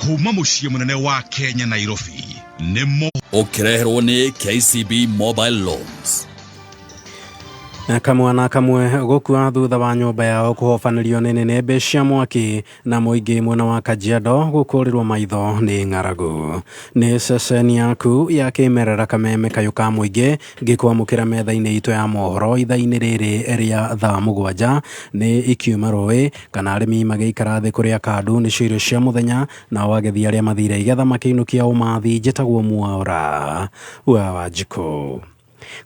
kuma mũciĩ mũnene wa Kenya Nairobi nĩ ũkĩreherwo nĩ KCB Mobile Loans. Kamwana kamwe gukua thutha wa nyumba yao kuhofanirio nĩ nĩnĩmbĩ cia mwaki na mũingĩ mwena wa Kajiado gũkũrĩrwo maitho nĩ ng'aragu. Nĩ ceceni yaku ya kĩmerera Kameme Kayũ ka mũingĩ ngĩkwamũkĩra metha-inĩ itũ ya mohoro ithaa-inĩ rĩrĩ rĩa thaa 7 nĩ ikiuma rũĩ kana arĩmi magĩikara thĩ kũrĩa kandu nĩcio irio cia mũthenya na wagethia arĩa mathire igetha makĩinũkia ũmathi njĩtagwo Mwaũra wa Wanjikũ.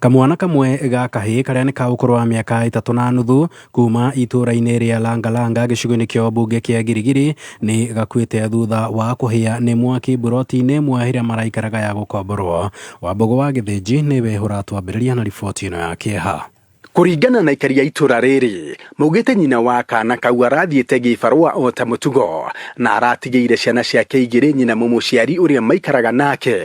Kamwana kamwe ga kahĩ karĩa nĩ ka ũkũrũ wa mĩaka 3.5 kuma itũra-inĩ rĩa Langalanga gĩcigo-inĩ kĩa mbunge kĩa Girigiri nĩ gakuĩte thutha wa kũhĩa nĩ mwaki buroti-inĩ ĩmwe ĩrĩa maraikaraga ya gũkomborwo. Wambogo wa Gĩthĩnji nĩwe ũratwambĩrĩria na riboti ĩno ya kĩeha. Kũringana na aikari a itũra rĩrĩ, maugĩte nyina wa kana kau arathiĩte gĩbarũa o ta mũtugo na aratigĩire ciana ciake igĩrĩ nyina mũmũciari ũrĩa maikaraga nake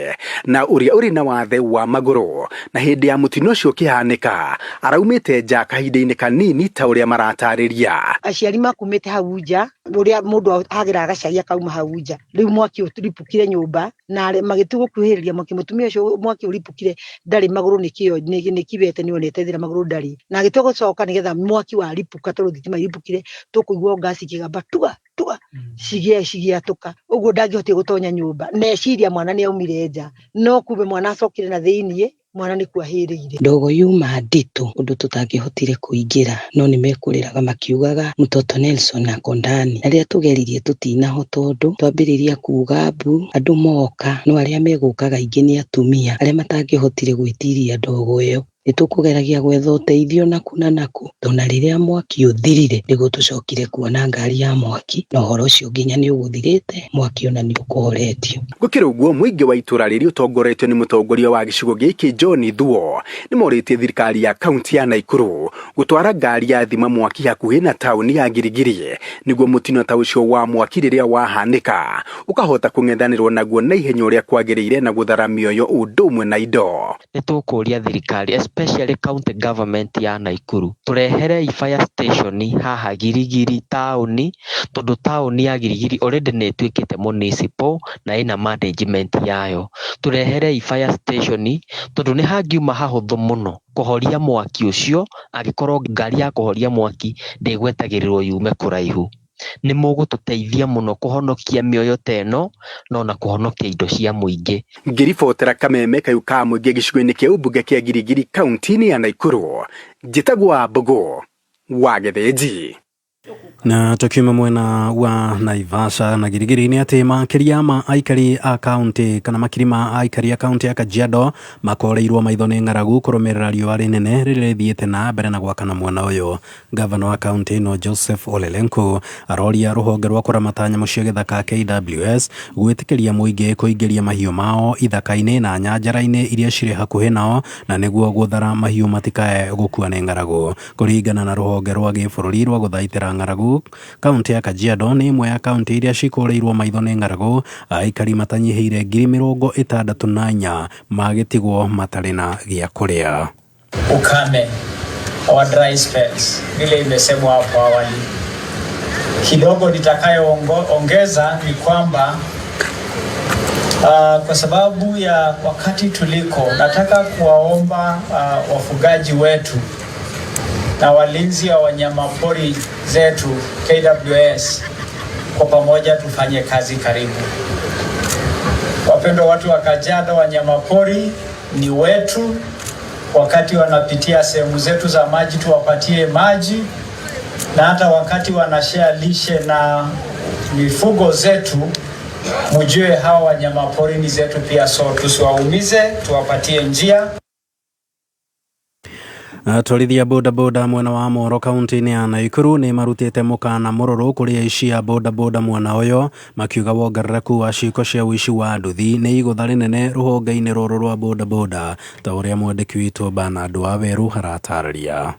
na ũrĩa ũrĩ na wathe wa magũrũ, na hĩndĩ ya mũtino ũcio ũkĩhanĩka araumĩte nja kahinda-inĩ kanini ta ũrĩa maratarĩria. Aciari makumĩte hau nja ũrĩa mũndũ agĩra agacaria kauma hau nja, rĩu mwaki ũripũkire nyũmba na magĩtua gũkuhĩrĩria mwaki, mũtumia ũcio mwaki ũripũkire ndarĩ magũrũ nĩ kibete nĩonete thĩra magũrũ ndarĩ, na agĩtua gũcoka nĩgetha mwaki waripũka tondũ thitima iripũkire tũkũigua ngasi kĩgamba tuga cigĩatũka, ũguo ndangĩhotire gũtonya nyũmba, neciria mwana nĩ aumire nja no kumbe mwana acokire na thĩiniĩ mwana nĩ kwahĩrĩire. Ndogo yuma nditũ ũndũ tũtangĩhotire kũingĩra no nĩ mekũrĩraga makiugaga mũtoto Nelson na Kondani, arĩa tũgeririe tũtinahota ũndũ twambĩrĩria kuga mbu andũ moka no arĩa megũkaga aingĩ nĩ atumia arĩa matangĩhotire gwĩtiria ndogo ĩyo. Nĩtũkũgeragia gwetha ũteithio naku na naku, tona rĩrĩa mwaki ũthirire nĩguo tũcokire kuona ngari ya mwaki na ũhoro ũcio nginya nĩ ũgũthirĩte, mwaki ona nĩ ũkũhoretio. Gũkĩra ũguo mũingĩ wa itũra rĩrĩ ũtongoretio nĩ mũtongoria wa gĩcigo gĩkĩ John Thuo nĩ morĩtie thirikari ya kaunti ya Naikuru gũtwara ngari ya thima mwaki hakuhĩ na taũni ya Girigiri nĩguo mũtino ta ũcio wa mwaki rĩrĩa wahanĩka ũkahota kũng'ethanĩrwo naguo na ihenya ũrĩa kwagĩrĩire na gũthara mĩoyo ũndũ ũmwe na indo. Nĩtũkũria thirikari especially county government ya Naikuru turehere fire station haha Girigiri taũni, tondũ taũni ya Girigiri already nĩ ĩtuĩkĩte municipal na ĩna management yayo. Turehere fire station tondũ nĩ hangiuma hahũthũ mũno kũhoria mwaki ũcio angĩkorwo ngari ya kũhoria mwaki ndĩgwetagĩrĩrwo yume kũraihu. Nĩ mũgũtũteithia mũno kũhonokia mĩoyo teno no na kũhonokia indo cia mũingĩ. Ngĩribotera Kameme Kayũ ka mũingĩ gĩcigo-inĩ kĩa mbunge kĩa Girigiri kaunti-inĩ ya Naikuru, njĩtagwo Wambogo wa Gĩthĩnji. Na tukiuma mwena wa Naivasha na Girigiri nĩ atĩ makĩria ma aikari a kaunti kana makiri ma aikari a kaunti ya Kajiado makoreirwo maitho nĩ ng'aragu kũrũmĩrĩra riũa rĩnene rĩrĩa rĩthiĩte na mbere na gwakana mwena ũyũ. Gavana wa kaunti ĩno Joseph Ole Lenku aroria rũhonge rwa kũramata nyamũ cia gĩthaka KWS gwĩtĩkĩria mũingĩ kũingĩria mahiũ mao ithaka-inĩ na nyanjara-inĩ iria cirĩ hakuhĩ nao na nĩguo gũthara mahiũ matikae gũkua nĩ ng'aragu. Kũringana na rũhonge rwa gĩbũrũri rwa gũthaitĩra ng'aragu, kaunti ya Kajiado nĩ ĩmwe ya kaunti iria cikũrĩirwo maitho nĩ ng'aragu, aikari matanyihĩire 64,000 magĩtigwo matarĩ na gĩa kũrĩa. Ukame, our dry spells, vile imesemwa hapo awali. Kidogo nitakayoongeza ni kwamba kwa sababu ya wakati tuliko, nataka kuwaomba wafugaji wetu na walinzi wa wanyamapori zetu KWS kwa pamoja tufanye kazi karibu. Wapendwa watu wa Kajiado, wanyamapori ni wetu. Wakati wanapitia sehemu zetu za maji tuwapatie maji, na hata wakati wanashare lishe na mifugo zetu mjue hawa wanyamapori ni zetu pia, so tusiwaumize, tuwapatie njia. Atwarithia bodaboda mwena wa Moro kaunti-inĩ ya Naikuru nĩ marutĩte mũkana mũrũrũ kũrĩ aici a bodaboda mwena ũyũ makiuga wongerereku wa ciĩko cia ũici wa nduthi nĩ igũtha rĩnene rũhonge-inĩ rũrũ rwa bodaboda ta ũrĩa mwandĩki witũ Bernard Waweru aratarĩria.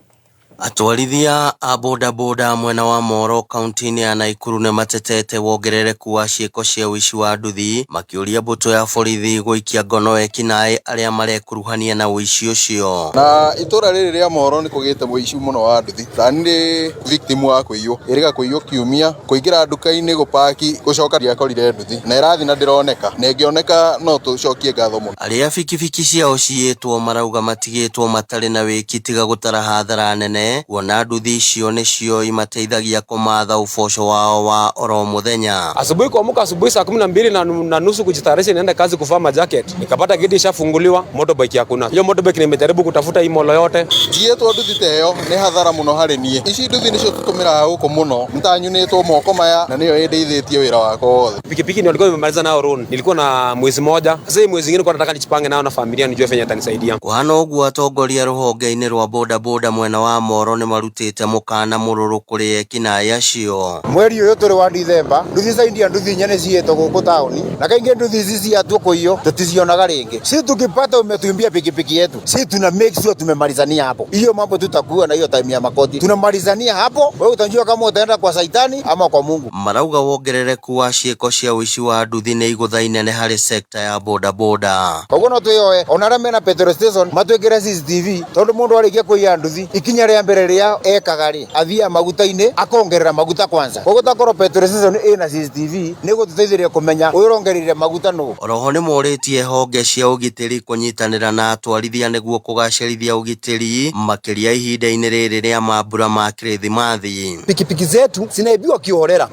Atwarithia a bodaboda mwena wa Moro kaunti-inĩ ya Naikuru nĩ matetete wongerereku wa ciĩko cia ũici wa nduthi, makĩũria mbũtũ ya borithi gũikia ngono ekinaĩ arĩa marekuruhania na ũici ũcio. Na itũra rĩrĩ rĩa Moro nĩ kũgĩte mũici mũno wa nduthi. Tani nĩ victim wa kũiywo, ĩrĩga kũiywo kiumia, kũingĩra nduka-inĩ gũpaki, gũcoka ndiakorire nduthi. Na ĩrathi na ndĩroneka, na ĩngĩoneka no tũcokie ngatho mũno. Arĩa bikibiki ciao ciĩtwo marauga matigĩtwo matarĩ na wĩki tiga gũtara hathara nene, kuona nduthi icio nĩcio imateithagia kũmatha uboco wao wa oro muthenya. Asubuhi kuamka asubuhi saa 12 na nusu kujitayarisha niende kazi kuvaa majacket, nikapata geti ishafunguliwa, motorbike hakuna. Hiyo motorbike nimejaribu kutafuta hii molo yote. Jietwo nduthi teyo nĩ hathara mũno harĩ niĩ. Ici nduthi nĩcio tũtũmĩraga gũkũ mũno. Nĩtanyunĩtwo moko maya na nĩyo ĩndeithĩtie wĩra wakwa wothe. Pikipiki ndio nilikuwa nimemaliza nayo loan. Nilikuwa na mwezi moja. Sasa hii mwezi mwingine kwa nataka nijipange nayo na familia nijue fenya itanisaidia. Kuhana ũguo atongoria rũhonge-inĩ rwa bodaboda mwena wa Moro nĩ marutĩte mũkana mũrũrũ kũrĩ ekinaĩ acio. Mweri ũyũ tũrĩ wa December, nduthi za India nduthi nyene ciĩtwo gũkũ taũni. Na kaingĩ nduthi ici ciatua kũiywo tũticionaga rĩngĩ. Sisi tukipata umetuimbia pikipiki yetu, sisi tuna make sure tumemalizania hapo. Hiyo mambo tutakuwa na hiyo time ya makoti. Tunamalizania hapo, wewe utajua kama utaenda kwa saitani ama kwa Mungu. Marauga wongerereku wa ciĩko cia ũici wa nduthi nĩ igũtha inene harĩ sekta ya bodaboda. Koguo no twĩyoe ona arĩa mena petrol station matwĩkĩre CCTV tondũ mũndũ arĩkia kũiya nduthi ikinya rĩa mbere rĩa ekaga rĩ athia maguta-inĩ akongerera maguta kwanza. Koguo takorwo petrol station ĩna CCTV nĩguo tũteithĩrĩrie kũmenya ũyũ ũrongereire maguta nũ. Oroho nĩ morĩtie honge cia ũgitĩri kũnyitanĩra na atwarithia nĩguo kũgacĩrithia ũgitĩri makĩria ihinda-inĩ rĩrĩ rĩa mambura ma Kirithimathi. Pikipiki zetu zinaibiwa kiholela,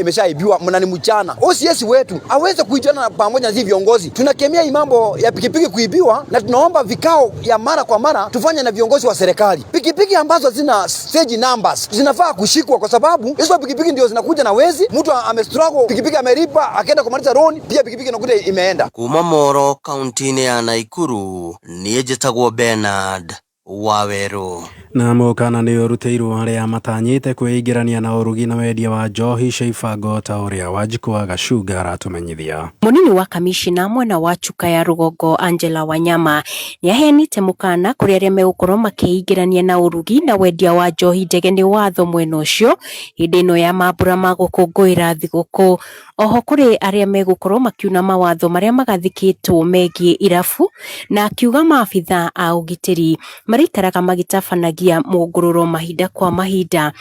imeshaibiwa mnani mchana. OCS wetu aweze kuitana pamoja na viongozi. Tunakemea hii mambo ya pikipiki kuibiwa na tunaomba vikao ya mara kwa mara tufanye na viongozi wa serikali. Pikipiki ambazo zina stage numbers zinafaa kushikwa kwa sababu hizo pikipiki ndio zinakuja na wezi. Mtu amestruggle, pikipiki amelipa, akaenda kumaliza loan, pia pikipiki inakuja imeenda. Kuma Moro kaunti-inĩ ya Naikuru, niĩ njĩtagwo Bernard Waweru. Na mũkana nĩ ũrutĩirwo arĩa matanyĩte kwĩingĩrania na ũrugi na wendia wa njohi cia ibango ta ũrĩa Wanjikũ wa Gacuga aratũmenyithia. Mũnini wa kamishina mwena wa Chuka ya Rũgongo Angela Wanyama nĩaheanĩte mũkana kũrĩ arĩa megũkorwo makĩingĩrania na ũrugi na wendia wa njohi ndege nĩ watho mwena ũcio hĩndĩ ĩno ya mambura ma gũkũngũĩra thigũkũ. Oho kũrĩ arĩa megũkorwo makiuna mawatho marĩa magathĩkĩtwo megiĩ irabu na akiuga maabitha a ũgitĩri marĩikaraga magĩtabanagia mũngũrũro mahinda kwa mahinda.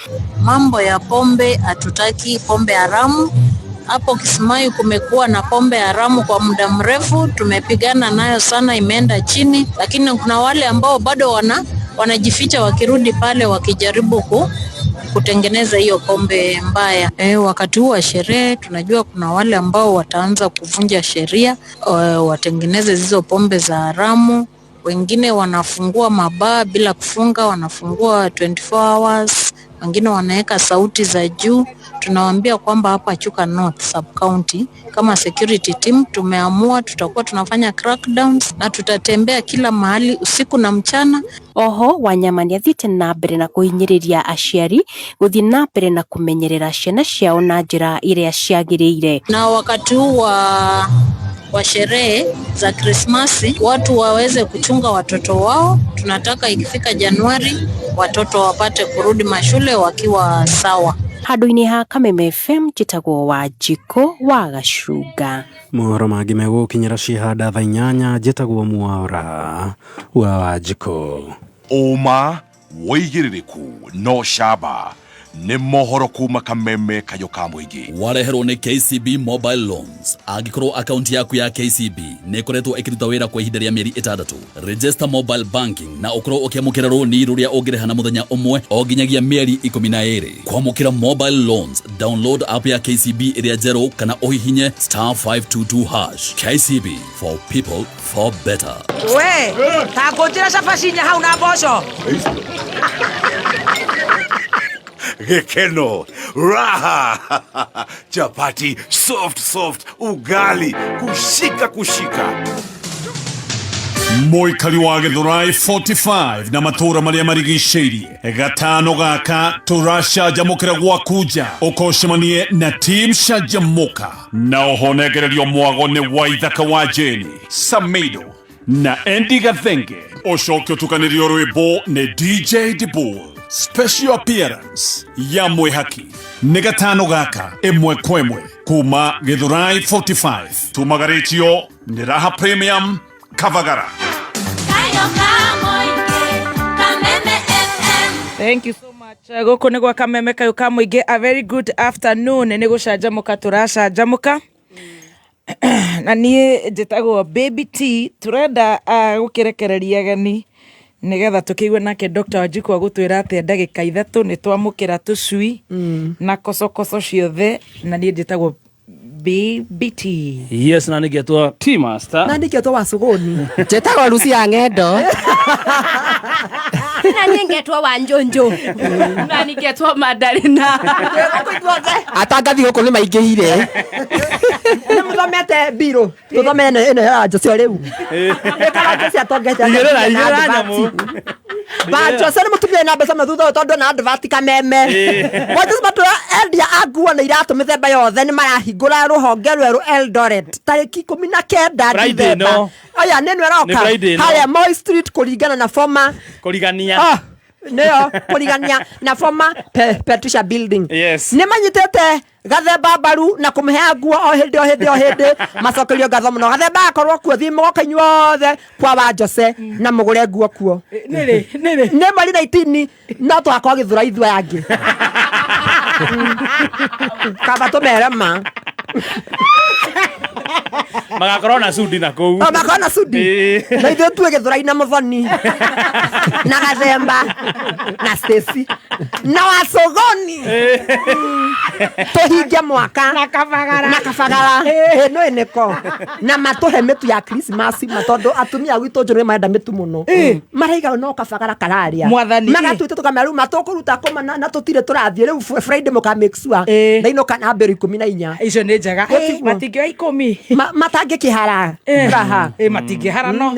Mambo ya pombe, hatutaki pombe haramu. Hapo Kismayu kumekuwa na pombe haramu kwa muda mrefu, tumepigana nayo sana, imeenda chini, lakini kuna wale ambao bado wanajificha wakirudi pale wakijaribu kutengeneza hiyo pombe mbaya. Wakati huu wa sherehe tunajua kuna wale ambao wataanza kuvunja sheria, watengeneze hizo pombe za haramu. Wengine wanafungua mabaa bila kufunga, wanafungua 24 hours, wengine wanaweka sauti za juu. Tunawaambia kwamba hapa Chuka North Sub County kama security team tumeamua tutakuwa tunafanya crackdowns na tutatembea kila mahali usiku na mchana. Oho Wanyama nĩathiĩte na mbere na kũhinyĩrĩria aciari gũthiĩ na mbere na kũmenyerera ciana ciao na njĩra iria ciagĩrĩire. Na wakati huu wa sherehe za Krismasi watu waweze kuchunga watoto wao. Tunataka ikifika Januari watoto wapate kurudi mashule wakiwa sawa. Handũ-inĩ ha Kameme FM njĩtagwo Wanjikũ wa Gacuga. Mohoro mangĩ megũkinyĩra ciĩhanda thaa 8 njĩtagwo Mwaũra wa Wanjikũ. Ũma wĩigĩrĩrĩku no camba nĩ mohoro kuma Kameme kayo ka mũingĩ. Wareherwo nĩ KCB Mobile Loans. Angĩkorwo akaunti yaku ya KCB nĩ ĩkoretwo ĩkĩruta wĩra kwa ihinda rĩa mĩeri 6, register mobile banking na ũkorwo ũkĩamũkĩra rũni rũrĩa ũngĩrĩha na mũthenya ũmwe o nginyagia mĩeri 12. Kwamũkĩra mobile loans, download app ya KCB ĩrĩa njerũ kana ũhihinye *522#. KCB for people for better. We, ta ngũnjĩra cabacinya hau na mboco. Gekeno, raha, chapati, soft, ugali, kushika. Moikari wa Githurai 45 na matura maria marigicĩirie gatano gaka tũracanjamũkĩra gwakuja ũkocemanie na team Canjamũka na ũhonegererio mwago nĩ Waithaka wa Jeni, Samido, na Andy Gathenge. Ocoke utukanirio rwimbo ni DJ Dibul. Special appearance ya Mwihaki nĩ gatano gaka ĩmwe kwa ĩmwe kuma Githurai 45 tumagarĩtio nĩ Raha Premium Kavagara. Thank you so much. Gũkũ nĩ gwa Kameme Kayũ ka Mũingĩ. A very good afternoon. Nĩ gũcanjamũka tũracanjamũka. Na niĩ njĩtagwo Baby T. Tũrenda gũkĩrekereria ageni nigetha tũkĩigue nake Dr. Wanjiku agũtwĩra atĩ ndagĩka 3 nĩ twamũkĩra tũcui na kocokoco ciothe, na niĩ njĩtagwo BBT. Yes, na nĩngetwo T-Master. Na nĩngetwo Wacũgũni. Njĩtagwo Lucia Ng'endo. Na nĩngetwo Wanjũnjũ. Na nĩngetwo Madarina. Atangathi gũkũ nĩ maingĩhire. Nĩ mũthomete mbirũ. Tũthome ĩno ya Jose rĩu. Ĩkara Jose atongete. Igĩrĩra nyamũ. Ba Jose nĩ mũtumia na mbeca mathutha tondũ na advert Kameme. Wajua matu endia aguo na iratũ mĩthemba yothe nĩ marahingũra rũhonge rwerũ Eldoret tarĩki 19 December. Aya nĩno roka harĩa Moi Street kũringana na former kũrigania. Nĩyo kũrigania na former Patricia Building. Yes. Nĩ manyitĩte Gathemba mbaru na kũmĩhe nguo o hĩndĩ macokerio ngatho mũno. Gathemba akorwo kuo thiĩ mũgoka inyuothe kwa wa Jose na mũgũre nguo kuo. Nĩ mari 19 no twakorwo Gĩthũrai ithuĩ angĩ. Kaba tũmere ma magakorwo na sudi na kũu. Magakorwo na sudi. Na ithuĩ tuĩ Gĩthũrai na Mũthoni na Gathemba na Stacy na Wacũgũni. Tũhinge mwaka na Kabagara no eneko na matũhe mĩtu ya Christmas matondũ atumia gwitũ njũrĩ marenda mĩtu mũno. Maraiga no Kabagara kararia magatuĩte tũkamera matũkũruta kũmana na tũtire tũrathiĩ rĩu Friday mũka make sure na inoka na mbere 14. Icio nĩ njega. Matingĩoya 10 matangĩkĩhara raha matingĩhara no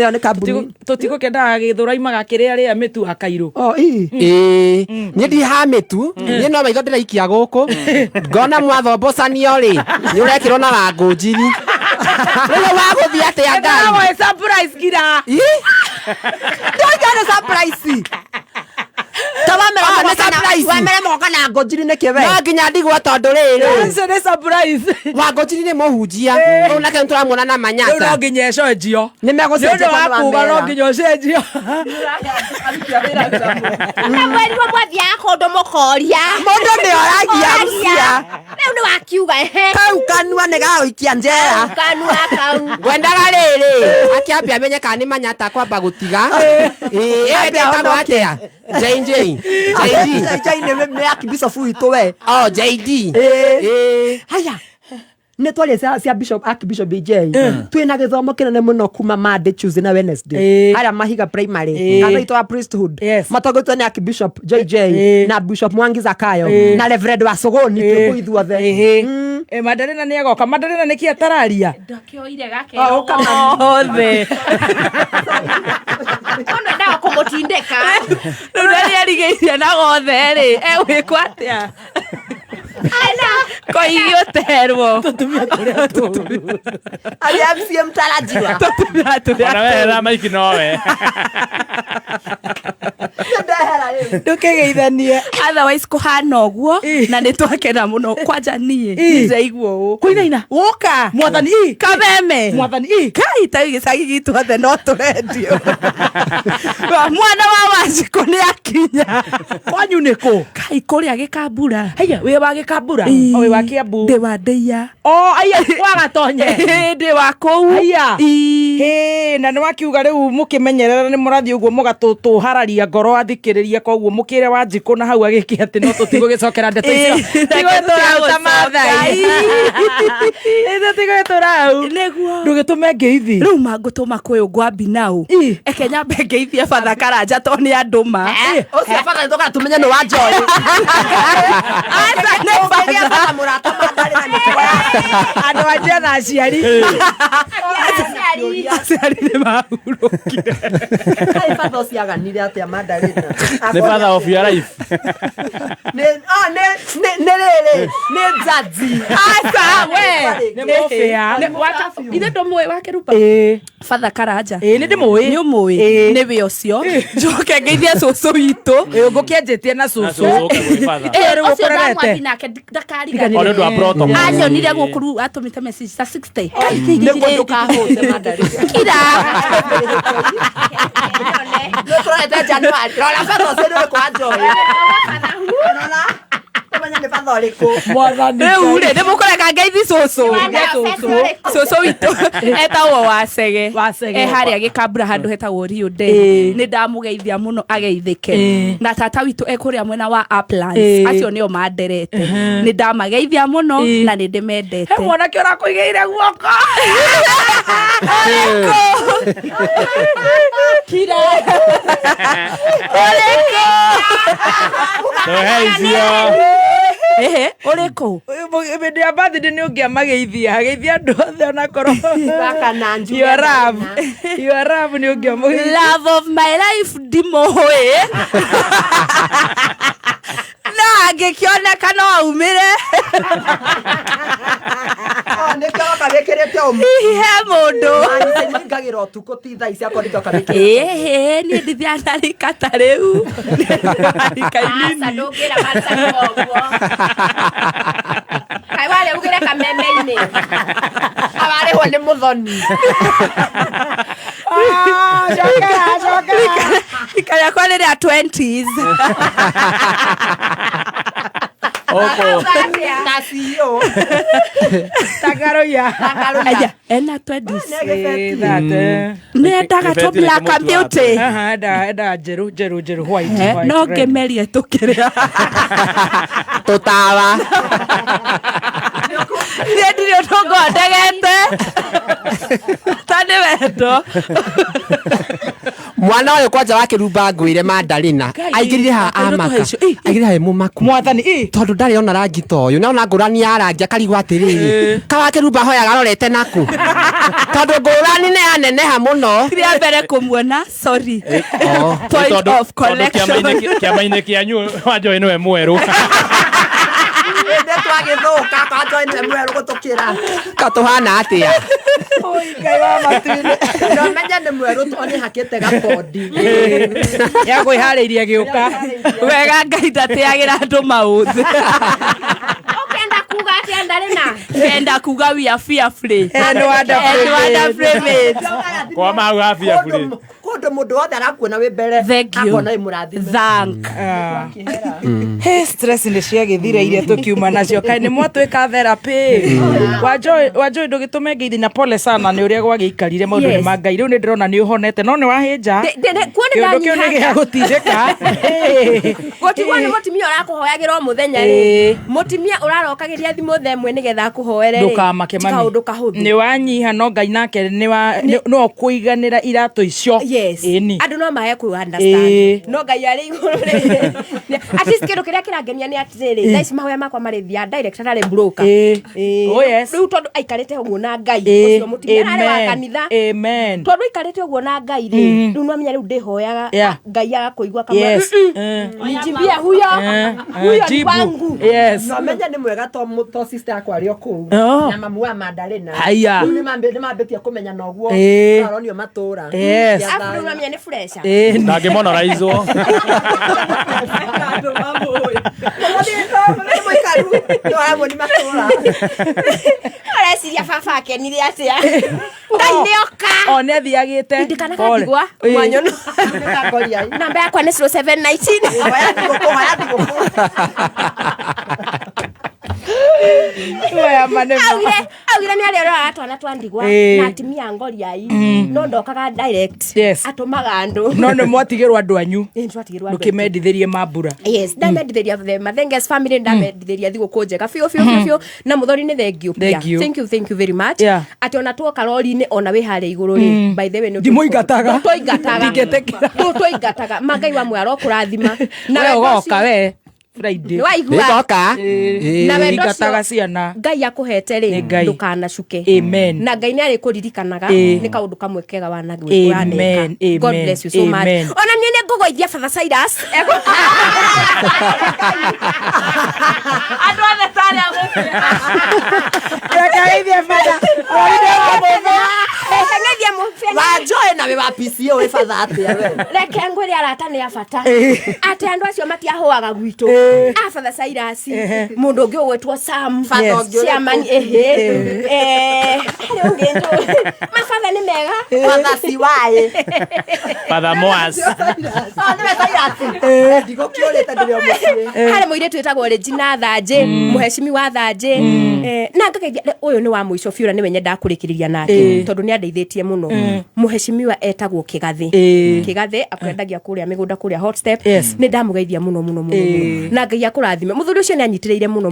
tũtigũkĩendaga Gĩthũrai magakĩrĩa rĩa mĩtu ya Kairũ. Niĩ ndiha mĩtu niĩ no maitho ndĩraikia gũkũ ngona mwathobocanio rĩ nĩ ũrekĩrwo na Wangũnjiri rĩu wagũthiĩ atĩa ngari surprise gira ndĩrĩ surprise wamere moka na Ngũnjiri nĩ kĩwe no nginya ndigwo tondũ rĩrĩ nĩ surprise Wangũnjiri nĩ mũhunjia rĩu nake nĩtũramuona na Manyata rĩu no nginya ecenjio nĩ megũcenjia kuga no nginya ũcenjio na mweri wa mwathiaga kũndũ mũkoria mũndũ nĩ oragia Lucia rĩu nĩ wakiuga kau kanua nĩ gagũikia njera kanua kau ngwendaga rĩrĩ akĩambia amenye kana nĩ Manyata kwamba gũtiga ndĩtagwo atĩa JJ nĩ Archbishop witũ we JD haya nĩ twarĩ cia Bishop Archbishop BJ twĩna gĩthomo kĩnene mũno kuma Monday Tuesday na Wednesday harĩa Mahiga Primary kana itwa priesthood matongotwo nĩ Archbishop JJ na Bishop Mwangi Zakayo na Reverend Wacũgũni twĩ ithuothe. Madarina nĩ agoka. Madarina nĩ kĩ atararia ndakĩoire gake othe ona ndaga kũmũtindĩka rĩu nĩ arigĩirie na gothe rĩ wĩkwo atĩa koigio terwo tutumia tũrĩa tũru arĩa MCM tarajiwa tutumia tũrĩa ona wehera maiki nowe ndũkĩgeithanie otherwise kũhana ũguo na nĩ twakena mũno kwanja niĩ njaigua ũũ kũinaina ũka mwathani Kameme mwathani kai ta gĩcagi gitu othe no tũrendio mwana wa Wanjiku nĩ akinya kwanyu nĩkũ kai kũrĩa Gĩkambura haya wĩ wa Gĩkambura o wĩ wa Kiambu ndĩ wa Ndeia aya wagatonye ndĩ wa kũu haya na nĩ wakiuga rĩu mũkĩmenyerera nĩ mũrathiĩ ũguo mũgatũhararia ngoro athikĩrĩria koguo mũkĩre Wanjiku na hau agĩkĩ atĩ no tũtigũgĩcokera ndeto icio tigũtũraruta mathai tigũtũra hau ndũgĩtũme ngeithi rĩu mangũtũma kwĩ ngwambi nau eke nyambe ngeithie Father Karanja to nĩ andũma ũcio Father nĩtũka tũmenye nĩ wa Joy andũ a njena aciari aciari nĩ mahurũkire. Kaĩ father ũcio aganire atĩa Madalena? Nĩ father of your life. Nĩ jaji. Asa we nĩ mũbĩa. Ithe ndũmũĩ wake rupa. Father Karanja. Nĩ ndĩmũĩ. Nĩ ũmũĩ. Nĩ we ũcio. Njoke ngeithie cũcũ witũ. Ngũkĩanjĩtie na cũcũ. Rĩu ũkũrerete. Nĩ ũndũ wa protocol. Anyonire gũkũ rĩu atũmĩte message ta 60. Nĩ kũndũ kahũte Madalena. Kira. Nĩ tũrete January. Rora father ũcio nĩ kwa Joy. Rora. Tũmenya nĩ father ũrĩkũ. Rĩu rĩ nĩ mũkũreka ngeithi cũcũ. Cũcũ witũ etagwo Wacege. Harĩa Gĩkambura handũ hetagwo Rio Day. Nĩ ndamũgeithia mũno ageithĩke. Na tata witũ ekũrĩa mwena wa Uplands. Acio nĩo manderete. Nĩ ndamageithia mũno na nĩ ndĩmendete. He mwanake ũrakũigĩire guoko. Kira. Ũrĩkũ? Hĩndĩ ya birthday nĩ ũngĩamageithia. Geithia andũ othe onakorwo. Your love nĩ ũngĩamageithia. Love of my life ndimũĩ. Na angĩkĩoneka no aumĩre. Nĩkĩo kabĩkĩrĩte he mũndũ. Ngagĩra ũtukũ ti thaa ici akwa nĩkĩo kabĩkĩrĩte. Niĩ ndithiaga na rika ta rĩu. Rika-inĩ. Ndũngĩra matari ũguo. Kaĩ warĩ ugĩre kameme-inĩ. Awarĩhwo nĩ mũthoni. Rika rĩakwa nĩ rĩa 20s. Na CEO. Tagaroya. Ena 20s. Nĩendaga to black and beauty. Enda njerũ white. No ngĩmerie tũkĩrĩa. Tũtawa. Niĩ ndirĩ ũndũ ngondegete. Tani wendo. Mwana ũyũ kwanja wa kĩrumba ngwĩre Madalena aingĩrire haha amaka. Aingĩrire haha mũmaku. Mwathani tondũ ndarĩ ona rangi ta ũyũ. Nĩona ngũrani ya rangi akarigwo atĩrĩrĩ. Kawa kĩrumba hoyaga arorete naku. Tondũ ngũrani nĩ yaneneha mũno. Rĩa mbere kũmuona. Sorry. Point of collection. Kĩama-inĩ kĩanyu Wanjoĩ nĩwe mwerũ. Nĩ twagĩthũka kwa Joy nĩ mwerũ gũtũkĩra. Katũhana atĩa? Ngai wa matu-inĩ. Ndamenya nĩ mwerũ tondũ nĩ hakĩte gabondi. Ya kwĩharĩirie gĩũka. Wega Ngai ndatĩagĩra andũ maũthĩ. Ũkenda kuga atĩa Madalena? Enda kuga we are fearfully. And wonderfully. Kwa mau fearfully. Kũndũ mũndũ wothe arakuona wĩ mbere. Thank you. Akona mũrathime. Thank. He stress nĩ ciagĩthireire tũkiuma nacio. Kaĩ nĩ mwatwĩka therapy. Wanjoĩ ndũgĩtũme ngeithi na pole sana nĩ ũrĩa gwagĩikarire maũndũ nĩ ma Ngai. Rĩu nĩ ndĩrona nĩ ũhonete no nĩ wahĩnja. Kĩũndũ kĩu nĩ gĩa gũtindĩka. Gũtigwo nĩ mũtumia ũrakũhoyagĩra o mũthenya rĩ. Mũtumia ũrarokagĩria thimũ themwe nĩgetha akũhoere rĩ. Ndũkamake mami. Kaũndũ kahũthũ. Nĩ wanyiha no Ngai nake no kũiganĩra iratũ icio. Yes. Andũ no mahe ku understand. No Ngai arĩ igũrũ rĩ. At least kĩndũ kĩrĩa kĩrangenia nĩ atĩrĩ. Thaa ici mahoya makwa marĩ thia direct ndarĩ broker. Oh yes. Rĩu tondũ aikarĩte ũguo na Ngai ũcio mũtumia arĩ wa kanitha. Amen. Tondũ aikarĩte ũguo na Ngai rĩ. Rĩu no menya rĩu ndĩhoyaga Ngai agakũigua kama. Nijibia huyo. Huyo ni wangu. Yes. No menya nĩ mwega to sister yakwa arĩ o kũu. Na mamu wa Madalena. Haya. Nĩ mambĩtie kũmenya noguo. Aronio matũra. Yes. Afu no menya nĩ fresh. Ndangĩmonoraizwo. Areciria baba akenire atĩa. Ngai nĩoka. O nĩ athiagĩte. Ndikanaga ndigwa. Mwanyono. Namba yakwa nĩ 0719. Hoya thigũkũ. Augire nĩ arĩa ũroraga twana twa ndigwa na atimia ngoriai no ndokaga direct atũmaga andũ no nĩ mwatigĩrwo andũ anyu ndũkĩmendithĩrie mambura. Yes, ndamendithĩria the Mathenges family, ndamendithĩria thigũkũ njega biũ na mũthori nĩ thengiũ pia. Thank you very much. Atĩ ona tuoka rori-inĩ ona wĩ harĩa igũrũ rĩ, by the way ndũtũingataga Ngai wa mwe arokũrathima na we ũgoka we Friday. Waigua? Ndoka. Na wendo Ngataga ciana. Ngai akuhete ri ndukanacuke. Amen. Na Ngai nĩ arĩkũririkanaga nĩ kaũndũ kamwe kega Amen. God bless you so much. Ona niĩ nĩ ngũgũithia Father Cyrus. Andũ othe tarĩ agũkira. Rekaithia Father. Rekaithia mũbia. Wanjoe na we wa PCO we Father atia we. Reke ngwĩre arata nĩ abata. Atĩ andũ acio matiahũaga gwitũ. Father Cyrus. Mũndũ ũngĩ ũgwĩtwo Sam. Ciamani Father nĩ mega. Father Siwaye. Father Moas. Harĩ mũirĩtu wĩtagwo Regina Thanjĩ, mũhecimi wa Thanjĩ. Na ngakĩithia ũyũ nĩ wa mũico biũ na nĩwe nyenda kũrĩkĩrĩria nake tondũ nĩ andeithĩtie mũno. Mũhecimiwa etagwo Kĩgathĩ. Kĩgathĩ akwendagia kũrĩa mĩgũnda kũrĩa Hot Step. Nĩ ndamũgeithia mũno. Na Ngai akũrathime. Mũthuri ũcio nĩ anyitĩrĩire mũno.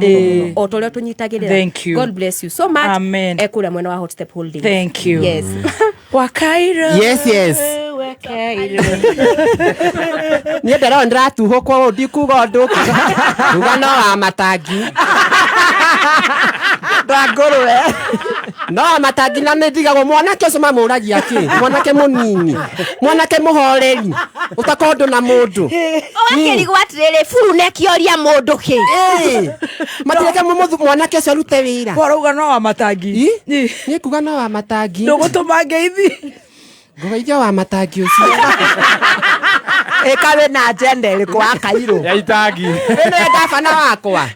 O ta ũrĩa tũnyitagĩrĩra. God bless you so much. Amen. Ekũrĩa mwena wa Hot Step Holdings. Thank you. Yes. Wakairo. Yes. Wakairo. Niĩ ndĩrona ndĩratuhũkwo ũndĩ kuga ũndũ kuga no wa matangi. Ndangũrwe. No wa matangi na nĩ ndigagwo mwanake ũcio mamũragia kĩ? Mwanake mũnini. Mwanake mũhoreri. Ũtakondu na mũndũ. Wakĩrigwo atĩrĩrĩ furu nekĩoria mũndũ kĩ? Matireke mwanake ũcio arute wĩra. Kwarauga no wa matangi. Nĩ kuga no wa matangi. Ndũgũtũma ngeithi. Ngũgeithia wa matangi ũcio. Ekawe na agenda ĩrĩkũ wa Kairũ. Ya itangi. Ĩno ngabana wakwa.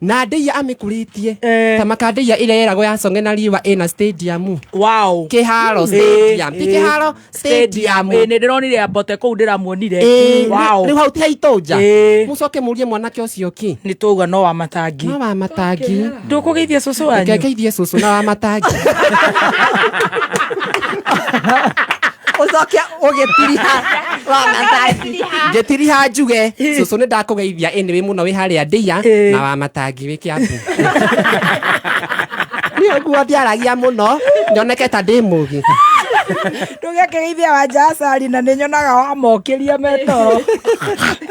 Na ndeia amĩkũrĩtie. Ta makandeia ĩrĩa yeragwo ya Song'e na Riũa ĩna stadium. Wow. Kĩharo stadium. Kĩharo stadium. Nĩ ndĩronire Ambote kũu ndĩramuonire. Wow. Rĩu hau ti haitũ nja. Mũcoke mũrie mwanake ũcio kĩ? Nĩ tũuga no wa matangi. No wa matangi. Ndũkũgeithia cũcũ wanyu. Ngeithie cũcũ na wa matangi. Ucokia ũgĩtiriha wa matangi. Ngĩtiriha njuge cũcũ nĩ ndakũgeithia anyway mũno wĩ harĩa Ndeia na wa matangi wĩ Kĩambu. Nĩ ũguo ndiaragia mũno nyoneke ta ndĩ mũgi. Ndũgĩkĩgeithia wa Jasari na nĩ nyonaga wamokĩria metoro.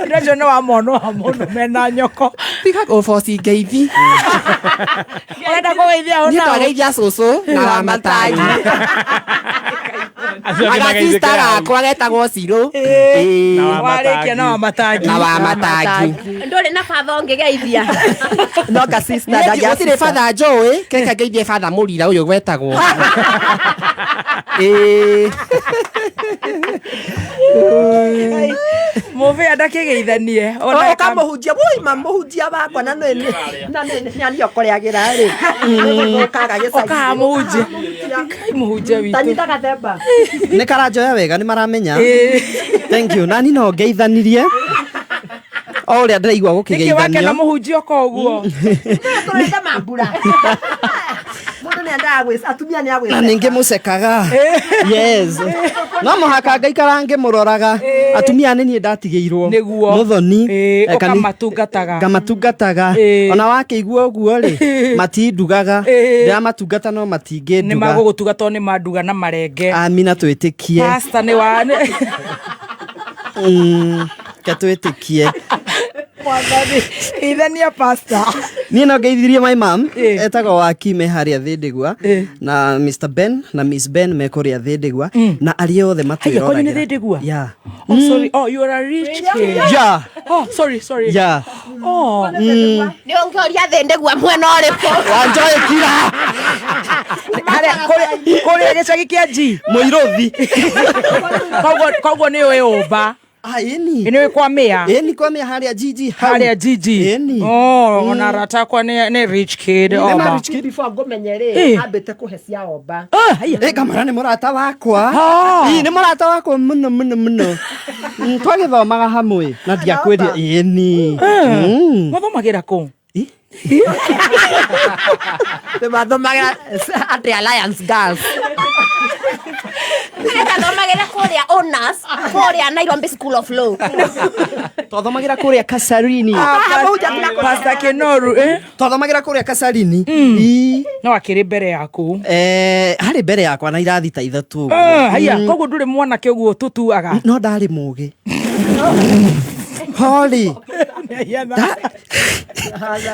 Nĩcio nĩ wamona wa mũndũ mena nyoko. Tiga ũboci ngeithi. Ũrenda kũgeithia ũna. Niĩ twageithia cũcũ na wa matangi. Agatista gakwa getagwo Cirũ. Warĩkia na wa matangi. Na wa matangi. Ndũrĩ na batha ũngĩgeithia. Noka sister ndagia. Gũtirĩ batha njũĩ keke ngeithie batha Mũrira ũyũ gwetagwo. Mũbĩa ndakĩgeithanie. Ona kamũhunjia woi mamũhunjia wakwa na nĩ nyani okoreagira ri. Kaga gĩcagi. Kamũhunjia. Kai mũhunjia witũ. Tanyita gathemba. Nĩ karanjoya wega nĩ maramenya. Thank you. Nani no ngeithanirie. O ũrĩa ndĩraigua gũkĩgeithanio. Nĩkĩ wake na mũhunjia ũko ũguo. Tũrenda mambura. Mũndũ nĩ endaga gwĩca atumia nĩ agwĩca. Na ningĩ mũcekaga. Yes. No mũhaka ngaikara ngĩmũroraga. Atumia nĩ niĩ ndatigĩirwo. Mũthoni. Ũkamatungataga. Ngamatungataga. Ona wakĩigua ũguo rĩ matindugaga. Ndĩramatungata no matingĩnduga. Nĩ magũgũtungata nĩ manduga na marenge. Amina twĩtĩkie. Pastor nĩ wa. Twĩtĩkie. Mwathani. Ithania pastor. Niĩ no ngeithirie my mom etagwo Wakime harĩa Thĩndĩgua na Mr Ben na Miss Ben me kũrĩa Thĩndĩgua na arĩa othe matwĩroraga. Kwani nĩ Thĩndĩgua? Yeah. Oh sorry. Oh you are a rich kid. Yeah. Oh sorry. Yeah. Oh. Nĩ ũngĩoria Thĩndĩgua mwena ũrĩkũ? Wanjoe kira. Kũrĩa gĩcagi kĩa G. Mũirũthi. Koguo nĩ ũĩ ũmba. Eni. Eni kwa mea. Eni kwa mea harĩa Gigi. Harĩa Gigi. Eni. Oh, ona rata kwa nĩ rich kid Nĩ oba. rich kid before ngũmenye rĩ ambĩte kũhe cia omba. Kamara nĩ mũrata wakwa. Nĩ mũrata wakwa mũno. Twagĩthomaga hamwe na ndiakwĩria eni. Mathomagĩra kũ? Mathomagĩra at Alliance Girls. Mathomagĩra kũrĩa honors kũrĩa Nairobi School of Law. Twathomagira kũrĩa Kasarini. Pastor Kenoru twathomagira kũrĩa Kasarini. No akĩrĩ mbere yaku. Harĩ mbere yakwa na irathi ta ithatũ. Haya koguo ndũrĩ mwanake ũguo tũtuaga. No ndarĩ mũgĩ. Hori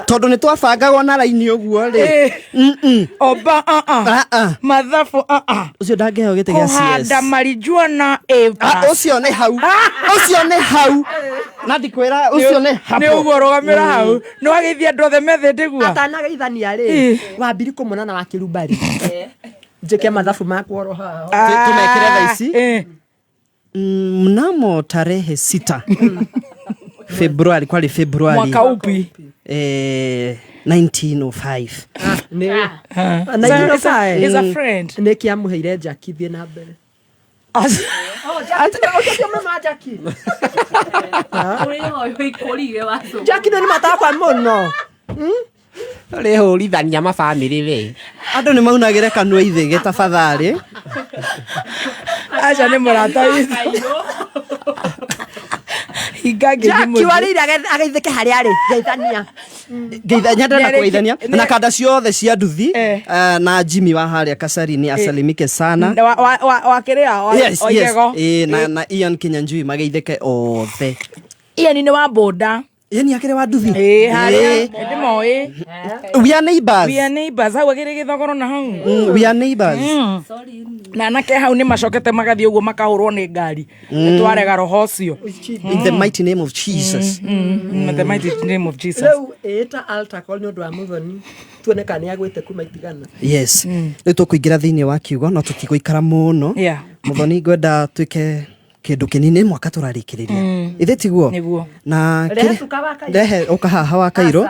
tondu nä twabangagwo na raini å guo rä Oba mathabu å cio ndangäheo gä tä gä kuhanda marijuana å cio nä hau å cio nä hau na ndikwä ra å cio nä nä å guo rå gamä ra hau nä wagä thia andå othe methe ndä guo atanagaithania rä wambiri kå mona na wakä rumbari njä ke mathabu makworo hao tå mekere tha ici mnamo tarehe 6 Februari kwali Februari mwaka upi 1905 is a friend nä kä amå heire njaki thiä na mbere njaki nä matakwa må no rä hå rithania mabamä rä andå nä maunagä re kanua ithä gä tabadharä aca nä må rata Jackie warire ageithike haria ari geithania nyenda na kugeithania na kanda ciothe cia nduthi na Jimmy wa haria Kasarini asalimike sana wakiria oigego na Ian Kinyanjui mageithike othe Ian ni wa boda Ian akire wa nduthi haria ndimoi we are neighbors hau agire githogoro na hau we are neighbors na nake hau ni macokete magathie uguo makahurwo ni ngari twarega roho cio in the mighty name of Jesus in the mighty name of Jesus leu eta altar call ni undu wa muthoni tuone kana yagwite kuma itigana yes ni tukuingira thiini wa kiugo no tutiguikara muno muthoni ngwenda twike kindu kinini mwaka turarikiriria ithe tiguo na rehe ukahaha wa Kairo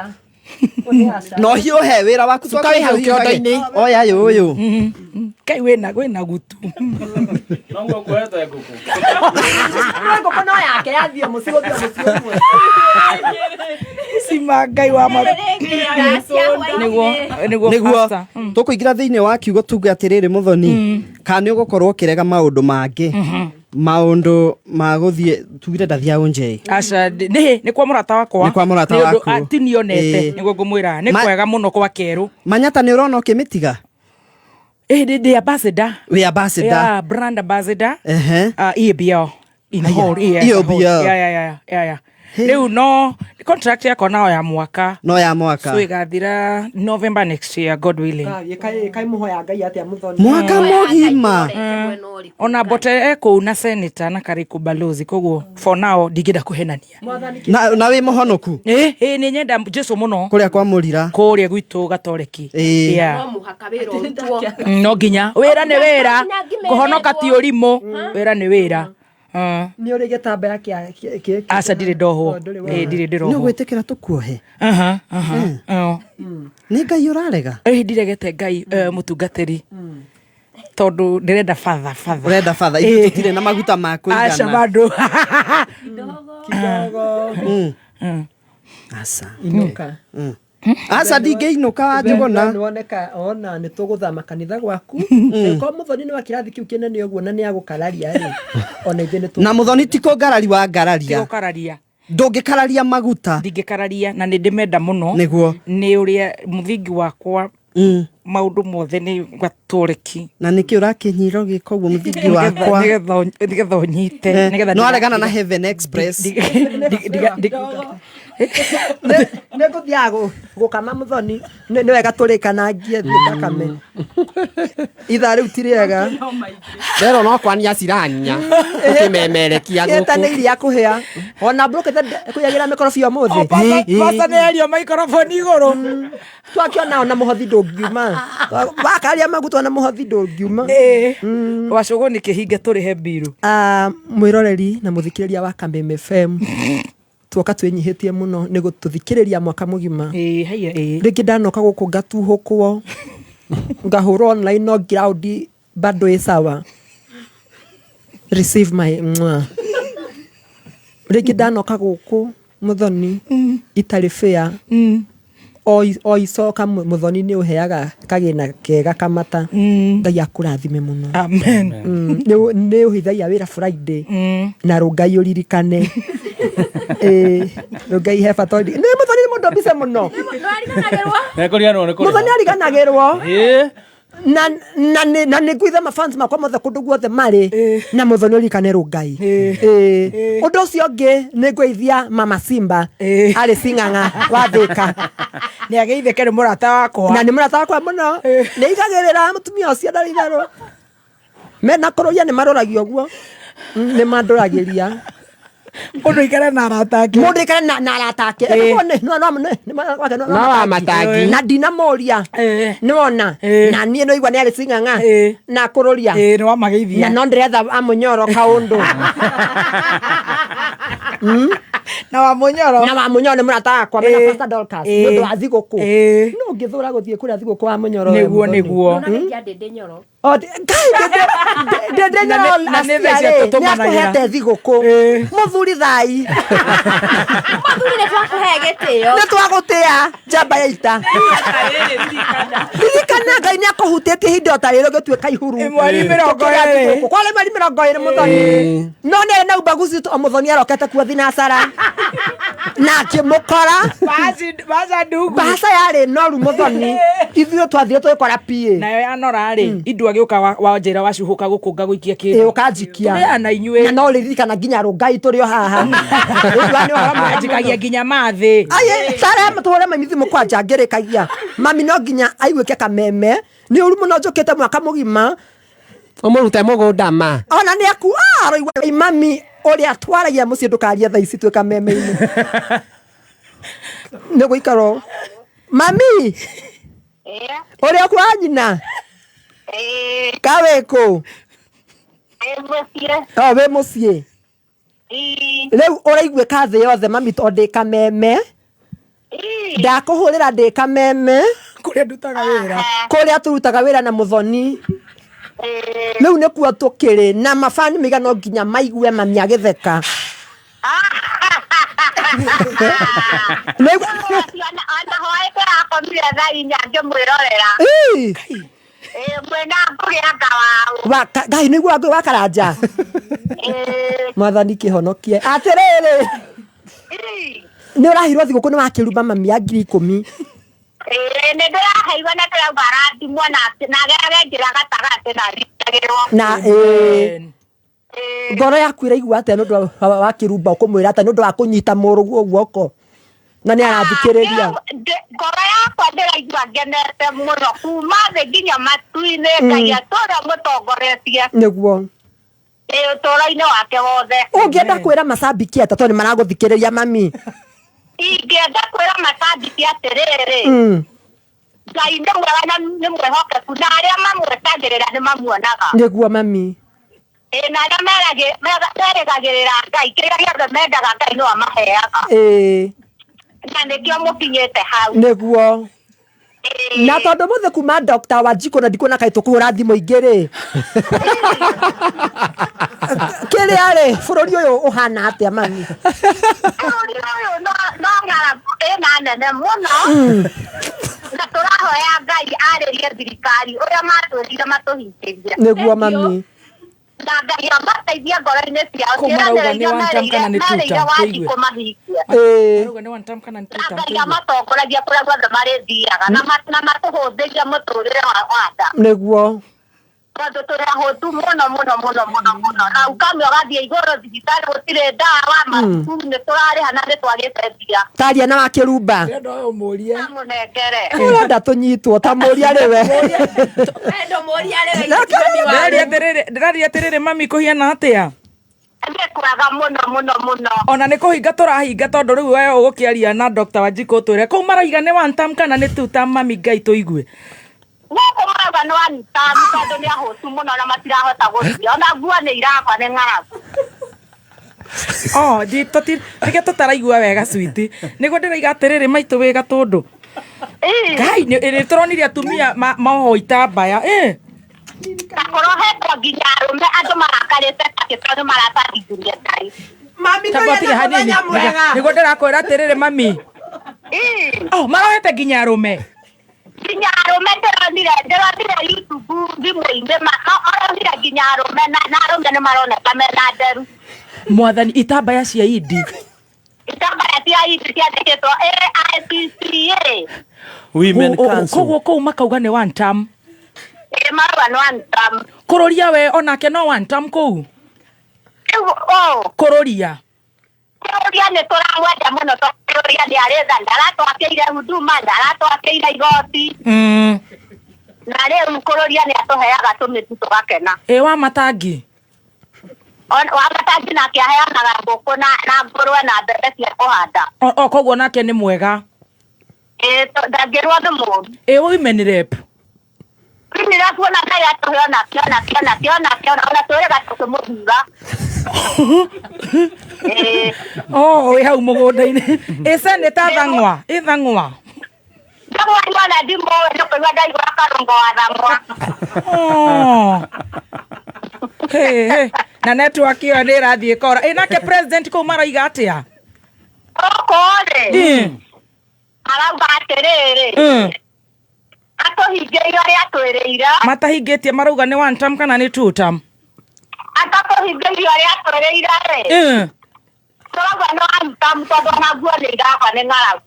no hiyo he wira waku tukawe hau kiondo-ini oya yuyu kai wena gutu no kwete nguku nguku no yake yathio mucigo thio mucigo sima ngai wa ma niguo tukuingira thiini wa kiugo tuge atiriri muthoni kana ugukorwo kirega maundu mangi maundu maguthie tugire ndathia unje aca ni kwa murata wakwa atinionete niguo ngumwira ni kwega muno kwa keru Manyata ni urona ukimitiga ndi ambassador we ambassador brand ambassador EBO in whole yeah riu no contract yako nao ya mwaka so igathira November next year God willing kai muhoya ngai atia muthoni mwaka mugima ona bote ku na senator na kariku balozi koguo for now digida kuhenania na we muhonoku ni nyenda Jesu muno kuria kwa murira kuria gwitu gatoreki no muhaka wira urutwo no nginya wira ni wira kuhonoka ti urimo wira ni wira ni uri gitambaya ki aca ndire ndohwo ndire ndirohwo ni gwitikira tukuohe ni ngai urarega ndiregete ngai mutungatiri tondu ndirenda father urenda father ithu tutire na maguta ma kuigana aca bandu kidogo asa inuka asa ndingĩinũka wanjũgũna nĩwoneka ona nĩ tũgũthama kanitha gwaku ko muthoni nĩ wa kĩrathi kĩu kĩnene ũguo na nĩ agũkararia rĩ ona ithe nĩ na muthoni ti kũngarari wa ngararia gũkararia ndũngĩkararia maguta ndingĩkararia na nĩ ndĩmenda mũno nĩguo nĩ ũrĩa mũthingi wakwa maundu mothe ni gatoreki na niki urakinyiro giko guo muthingi wakwa nigetha unyite nigetha no aregana na Heaven Express nego thiago gukama muthoni ni wega turikanangie thakame itha riu tiriega rero no kwania ciranya ukimemerekia guku eta ni iria kuhia ona brokete kuyagira mikrofoni muthi pasa ni ario mikrofoni iguru twakiona ona muhothi ndungiuma wakaria magutwa na muhothi ndungiuma wacogo ni kihinge turihe mbiru mwiroreri na muthikiriria wa Kameme FM twoka twenyihitie muno ni gututhikiriria mwaka mugima ringi ndanoka guku ngatuhukwo ngahurwo online no ground bado isawa receive my ringi ndanoka guku muthoni itari fair o icoka muthoni ni uheaga kagina kega kamata ngai akurathime muno amen ni uhithagia wira Friday na rungai uririkane rungai he fatodi ni muthoni ni mundu mbise muno ekoriano ne muthoni ariganagirwo na nä ngwitha mafans makwa mothe kå ndå guothe marä na må thoni å rikanä Ngai å ndå å cio ngä nä ngweithia mama Simba arä Cing'ang'a wa Thika nä agä ithä nä må rata wakwa na nä må rata wakwa må no nä igagä rä ra må tumia å cio ndarä itherå mena kå rå ia nä marå å guo nä mandå ragä ria mundu ikare na aratake na aratake no amatagi na ndina moria nä wona na niä no igua nä arä Cing'ang'a na kå rå ria nä wamageithia na no ndäretha amå kaå ndå na wa munyoro nä må rata wakwa mena Pastor Dorcas nä å ndå wa thigå kå no ngä thå ra gå thiä kå rä a thigå kå wa må nyoro nä guo nä thigå kå må thuri thai nä twagå tä a njamba ya ita ririkana Ngai nä akå hutä tie hinda ta rä rä å gä tuä ka ihuru mweri 20 kwarä mweri 20 må thoni no nä na ubaguzi o må thoni arokete kuo thinacara na akä må kora baca yarä noru må thoni ithuä twathire twä kora piä nayo yanora-rä indu agä å ka wa njä ra wacuhå ka gå kå nga gå ikia kä å kanjikia na inyuä na no rä ririkana nginya rå Ngai tå rä o haha njikagia nginya mathä tare tå hå mamithi må kwanja ngä rä kagia mami no nginya aiguä ke kameme nä å ru må no njå kä te mwaka må gima å må rute må gå ndama ona nä aku roigua mami å rä a twaragia må ciä ndå karia tha ici twä kameme-inä nä gå ikaro mami å rä a kwa nyina kawä kå wä må ciä rä u å raiguä ka thä yothe mami to ndä kameme ndakå hå rä ra ndä kameme kå rä a ndutaga wä ra kå rä a tå rutaga wä ra na må thoni rä u nä kuo tå kä rä na mabani mä igana nginya maigue mami agä theka Ngai nä guo wa karanja mwathani kä honokie atä rä rä nä å rahirwo thigå kå nä wakä rumba mami ya 10,000 nä ndä raheirwo nä ndä rauga arathimwo na geragä ra gatagatä na ritagärwo na ngoro yaku ä raigua atä nä ndå wa kä rumba å kå mwä ra atä nä ndå wa kå nyita må rå guo guoko na nä arathikä rä ria ngoro yakwa ndä raigua ngenete må no kuma thä nginya matu-inä Ngai atå rä a må tongoretie nä guo å tå ra-inä wake wothe å ngä enda kwä ra macambiki ata tondå nä maragå thikä rä ria mami ingĩenda kwĩra macambiki atĩrĩrĩ Ngai nĩ mwega na nĩ mwĩhokeku na arĩa mamwetagĩrĩra nĩ mamuonaga nĩguo mami na arĩa merĩgagĩrĩra Ngai kĩrĩa gĩothe mendaga Ngai no amaheaga na nĩkĩo mũkinyĩte hau nĩguo na tondå må thä kuma Dr. Wanjikå na ndikuona kaä tå kå hå ra thimå ingä rä kä rä a rä bå rå ri å yå å hana atä a mami bå rå ri å yå no ng'aragu ĩna nene mũno na tå rahoya Ngai arĩrie thirikari ũrĩa matwĩrire matũhingĩrie nĩguo mami na Ngai amateithie ngoro-inĩ ciao ciĩranĩrĩire Wanjikũ mahingie Ngai amatongoragia kũrĩa guothe marĩthiaga na matũhũthĩrie mũtũrĩre wa nda nĩguo tondũ tũrĩ ahũtu mũno na ukamwe ũgathiĩ igũrũ thibitarĩ gũtirĩ ndawa macuku nĩ tũrarĩha na nĩ twagĩte mbia taria na wakä rumba mũnengere ũrenda tå nyitwo ta må ria rä we ndĩraria atĩrĩrĩ mami kũhiana atĩa nĩ kwega mũno ona nĩ kũhinga tũrahinga tondũ rĩu we ũgũkĩaria na Dr. Wanjikũ ũtwĩre kũu maraiga nĩ one time kana nĩ two time mami Ngai tũigue gũkũ marauga nĩ one time tondũ nĩ ahũtu mũno na matirahota gũthiĩ ona nguo nĩ irakwa nĩ ng'aragu reke tũtaraigua wega switi nĩguo ndĩraiga atĩrĩrĩ maitũ wĩ gatũndũ Ngai nĩ tũronire atumia maoho itambaya na kũrohetwo nginya arũme andũ marakarĩte takĩ tondũ maratatithĩria Ngai nĩguo ndĩrakwĩra atĩrĩrĩ mami marohete nginya arũme nginya arũme ndĩronire YouTube thimũ-inĩ maronire nginya arũme na arũme nĩ maroneka mena nderu mwathani itambaya cia idi itambaya cia idi ciandĩkĩtwo AICCA Women Council koguo kũu makauga nĩ one time marwa no antam. Kuroria we onake no antam kou. Kuroria. Kuroria ne turamwenda muno to kuroria ndi aretha ndaratwakeire huduma ndaratwakeire igoti. Na leo kuroria ni atoheaga tumitu tugakena. Wa matangi. Wa matangi na kiaheanaga ngũkũ na ngũrwe na mbembe cia kũhanda. Koguo nake ni mwega. Ndangĩrwo nĩ mũũru. Women rep. Women rep ona kai atoheana kiona ona tũrega tũkĩmũthuga. We hau mũgũnda-inĩ. Seneta Thang'wa. Thang'wa. Thang'wa nĩona ndimũĩ nĩ kũigua ndaigua Karũngũ wa Thang'wa. Hey. Na network iyo nĩ ĩrathiĩ kora. Nake president kũu maraiga atĩa? Kore. Arauga atĩrĩrĩ. Atũhingĩire ũrĩa atwĩrĩire. Matahingĩtie marauga nĩ one term kana nĩ two term? Atatũhingĩire ũrĩa atwĩrĩire rĩ. Tũrauga no one term tondũ naguo nĩ iraga nĩ ng'aragu.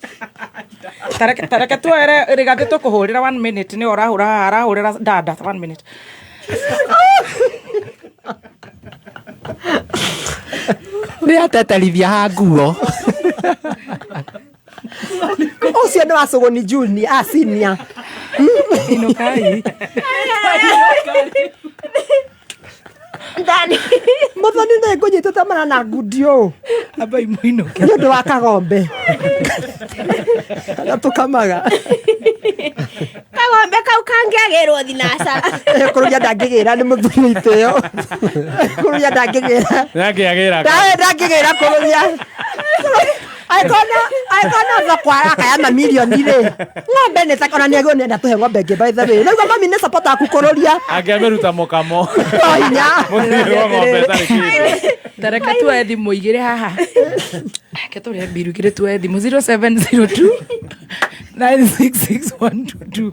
Tareke tuere Rigathi tũkũhũrĩra 1 minute nĩ arahũrĩra dada 1 minute. Nĩ ateterithia ha nguo. Ucio nĩ wa Sogoni Junior, senior. Inukai. Ndani. Muthoni nĩ ngũnyitĩte mana na ngudio. Amba imuinuke. Nĩ ũndũ wa kagombe. Na tukamaga. Kagombe kau kangĩagĩrwo thinacara. Kururia ndangĩgĩra nĩ mũthuri itĩo. Kururia ndangĩgĩra. Ndangĩgĩra kururia. Aikona zakwara kaya mamilioni rĩ. Ng'ombe nĩ takona nĩ agone na tuhe ng'ombe ngĩ by the way. Nĩguo mami nĩ support akukururia. Angemeruta mokamo. Oinya. Tareka tuoe thimũ igĩrĩ haha. Ke tũrĩa mbiru igĩrĩ tuoe thimũ 0702 966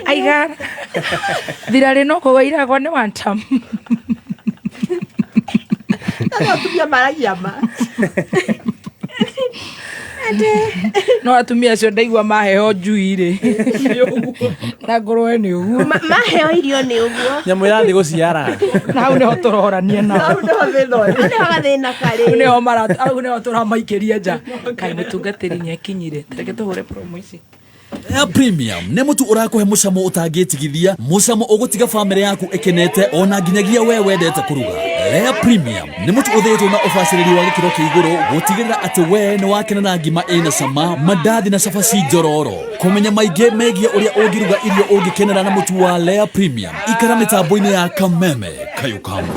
Aiga. Thirarĩ no kũgũiragwo nĩ one term. Atumia maragia ma. No atumia acio ndaigua maheo njui rĩ. Na ngũrwe nĩ ũguo. Maheo irio nĩ ũguo. Nyamũ irathiĩ gũciara. Na hau nĩho tũrorania nao. Hau nĩho thĩna ũyũ. Nĩho gathĩna karĩ. Hau nĩho tũramaikĩria nja. Kaĩ mũtungatĩri nĩakinyire. Tareke tũhũre promo ici. Air Premium nĩ mũtu ũrakũhe mũcamo ũtangĩtigithia, mũcamo ũgũtiga famĩlĩ yaku ĩkenete ona nginyagia we wendete kũruga. Air Premium nĩ mũtu ũthĩĩtwo na ũbacĩrĩri wa gĩkĩro kĩa igũrũ gũtigĩrĩra atĩ we nĩ wakenera ngima ĩna cama, mandathi na cabaci njororo. Kũmenya maingĩ megiĩ ũrĩa ũngĩruga irio ũngĩkenera na mũtu wa Air Premium, ikara mĩtambo-inĩ ya Kameme Kayukamo.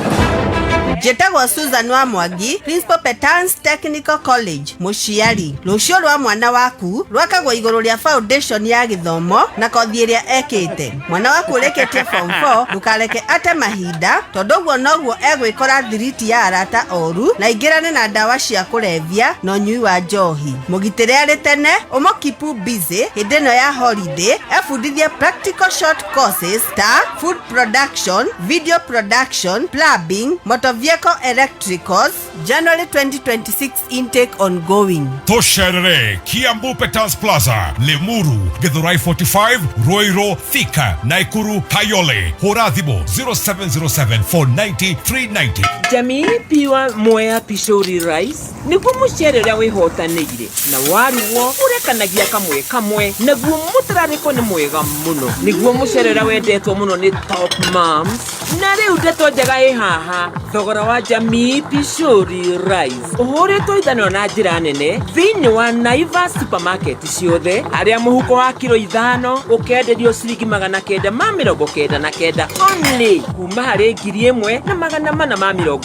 Njĩtagwo Susan wa Mwangi, Principal Petans Technical College, mũciari. Rũciũ rwa mwana waku rwakagwo igũrũ rĩa foundation ya gĩthomo na kothi ĩrĩa ekĩte. Mwana waku ũrĩkĩtie form 4 ndũkareke ate mahinda, tondũ ũguo noguo egwĩkora thiriti ya arata oru na ingĩrane na ndawa cia kũrebia na ũnyui wa njohi. Mũgitĩre arĩ tene, ũmũkipu busy hĩndĩ ĩno ya holiday, ebundithie practical short courses ta food production, video production, plumbing, motor vehicle electricals. January 2026 intake ongoing. Tosherere Kiambu Petals Plaza, Lemuru, Githurai 45, Roiro, Thika, Naikuru, Kayole. Hũra thimũ 0707 490 390. Jamii piwa Mwea Pishori Rice nĩguo mũcere ũrĩa wĩhotanĩire na waruo ũrekanagia kamwe naguo mũtararĩko nĩ mwega mũno, nĩguo mũcere ũrĩa wendetwo mũno nĩ Top Moms. Na rĩu ndeto njega ĩ haha, thogora wa Jamii Pishori Rice ũhũrĩtwo ithanĩro na njĩra nene thĩinĩ wa Naivas supermarket ciothe, harĩa mũhuko wa kilo 5 ũkenderio ciringi 999 only, kuma harĩ 1,450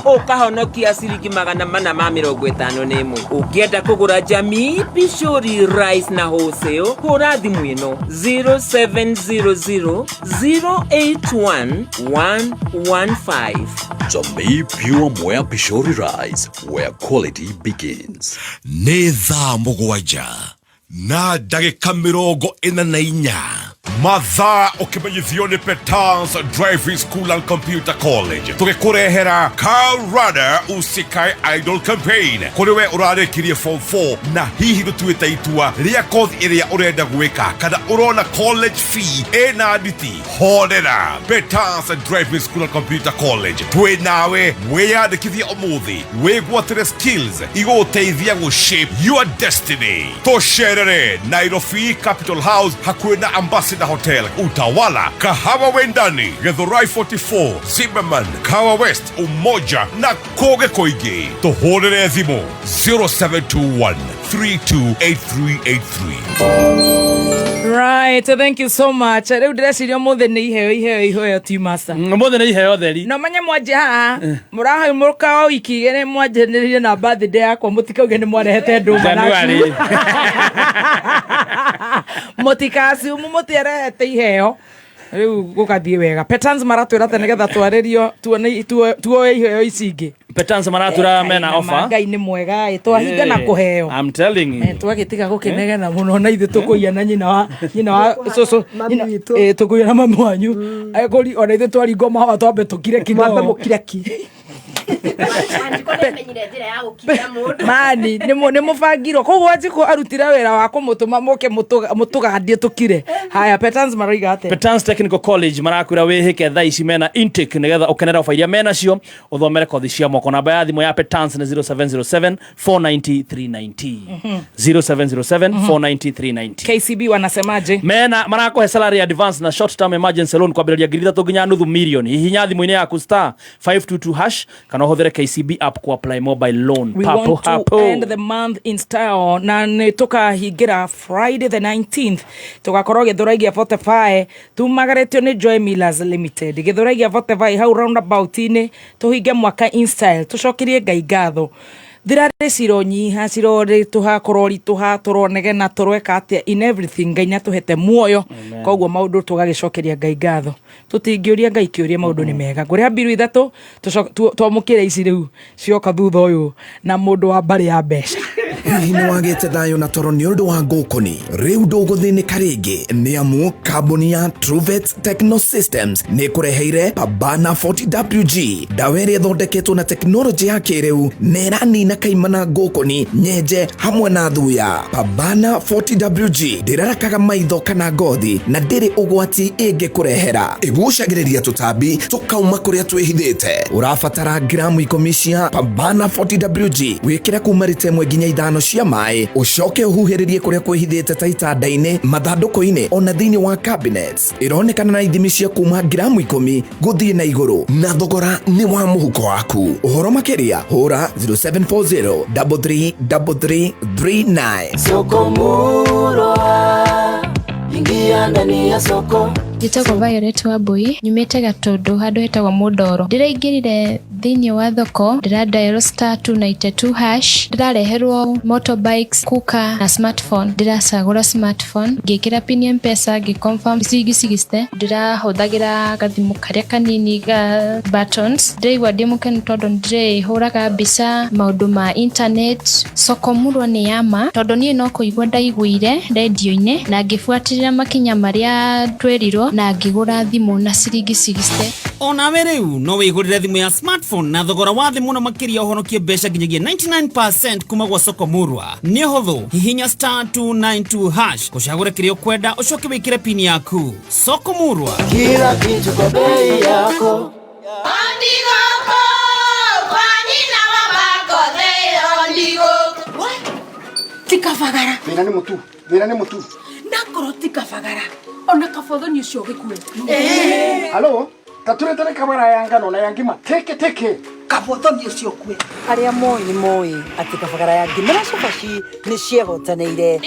ũkahonokia ciringi 451. Ũngĩenda kũgũra Jamii Pishori Rice na wholesale, hũra thimũ ĩno 0700 081 115. Jamii Pure Mwea Pishori Rice, where quality begins. Nĩ thaa mũgwanja na ndagĩka 44 mathaa ukimenyithio ni Petans Driving School and Computer College tugikurehera Karada Usikae Idol Campaign kuriwe urarikirie form 4 na hihi gutuite itua ria kothi iria urenda gwika kana urona college fee ena nditi horera Petans Driving School and Computer College twi nawe wiyandikithie umuthi wigwatire skills iguteithia gu shape your destiny tosherere Nairobi Capital House hakuhi na Ambassador Hotel Utawala Kahawa Wendani Githurai 44 Zimmerman Kawa West Umoja na Koge Koige tuhorere thimo 0721 328383. Right, thank you so much. Riu ndĩreciria mũthĩ nĩ iheo ti master. Mũthĩ nĩ iheo theri. No manye mwanje haha mũrahaimũka o wiki igĩrĩ mwanjĩrĩirie na birthday yakwa mũtikauge nĩ mwarehete ndũma na mũtikasiumu mũtierehete iheo. Riu gũgathiĩ wega. Petans maratwĩra atĩ nĩgetha twarĩrio tuoe iheo ici ingĩ. Petans maratwĩra mena offer. Ngai nĩ mwega twahinga na kũheo. I'm telling you. Twagĩtiga gũkĩnegena mũno na ithuĩ tũkũia na nyina wa cũcũ tũkũia na mamu wanyu agũri ona ithuĩ twaringwo mahoa twambe tũkire kidogo. Mani nĩ mũbangirwo koguo Wanjikũ arutire wĩra wa kũmũtũma mũke mũtũgandie tũkire. Haya Petans maroiga atĩ Petans Technical College marakwĩra wĩhĩke thaa ici mena intake nĩgetha ũkenera ofa iria mena cio ũthomere kothi cia moko. Namba ya thimũ ya Petans nĩ 0707 490 390 0707 490 390. KCB wanasemaje? Mena marakũhe salary advance na short term emergency loan kwambĩrĩria ngiri 3 nginya nuthu milioni. Hihinya thimũ-inĩ yaku *522# kana ũhũthĩre KCB app ku apply mobile loan. We want to end the month in style na nĩ tũkahingira Friday the 19th tugakorwo Gĩthũrai 45 tumagaretio nĩ Joy Millers Limited Gĩthũrai 45 hau roundabout-inĩ tuhinge mwaka in style tucokirie Ngai ngatho thirarĩ cironyiha cirorĩ tuhakorori turonegena turweka atia in everything Ngai nĩatũhete muoyo koguo maũndũ tũgagĩcokeria Ngai ngatho tutingĩũria Ngai kĩũria maũndũ nĩ mega ngũrĩha mbiru ithatũ twamũkĩre ici rĩu cioka thutha ũyũ na mũndũ wa mbarĩ ya mbeca hihi nĩ wagĩte thayũ na toro nĩ ũndũ wa ngũkũni rĩu ndũgũthĩnĩka rĩngĩ nĩ amu kambuni ya Truvet Techno Systems nĩ kũreheire Pabana 40WG ndawa ĩrĩa ĩthondeketwo na tekinoronjĩ ya kĩrĩu na ĩranina kaimana ngũkũni nyenje hamwe na thuya. Pabana 40WG ndĩrarakaga maitho kana ngothi na ndĩrĩ ũgwati ĩngĩkũrehera ĩgucagĩrĩria tũtambi tũkauma kũrĩa twĩhithĩte. Ũrabatara gramu 10 cia Pabana 40WG wĩkĩra kuma rita ĩmwe nginya 5 cia maĩ ũcoke ũhuhĩrĩrie kũrĩa kwĩhithĩte ta itanda-inĩ mathandũkũ-inĩ ona thĩinĩ wa cabinets. Ĩronekana na ithimi cia kuma gramu 10 gũthiĩ na igũrũ na thogora nĩ wa mũhuko waku. Ũhoro makĩria hũra 0740333339. Soko Murwa, ingia ndani ya soko. Njĩtagwo Violet Wambui nyumĩte Gatũndũ handũ hetagwo Mũndoro. Ndĩraingĩrire thĩinĩ wa thoko ndĩradial *292# ndĩrareherwo motorbikes, cooker na smartphone. Ndĩracagũra smartphone ngĩkĩra pin ya M-Pesa ngĩconfirm cigicigiste. Ndĩrahũthagĩra gathimũ karĩa kanini ga buttons. Ndĩraigua ndĩ mũkenu tondũ ndĩrĩhũraga mbica maũndũ ma internet. Soko Murwa nĩ yama tondũ niĩ no kũigua ndaiguire radio-inĩ na ngĩbuatĩrĩra makinya marĩa twerirwo na ngĩgũra thimũ na ciringi 60. Onawe rĩu no wĩgũrĩre thimũ ya smartphone na thogora wa thĩ mũno makĩria ũhonokie mbeca nginyagia 99% kuma gwa Soko Murwa. Nĩ ũhũthũ hihinya *292# ũcagũre kĩrĩa ũkwenda ũcoke wĩkĩre pin yaku. Soko Murwa, kila kitu kwa bei yako. Tikafagara. Wĩra nĩ mũtu. Ndakoro tikafagara. Ona kabotho nĩ ũcio gĩkue. Halo, tatũrete nĩ kamera ya ngano na ya ngima. Teke. Kabotho nĩ ũcio kue. Arĩa moĩ nĩ moĩ atĩ kabagara ya ngima na cabaci nĩ ciĩhotanĩire.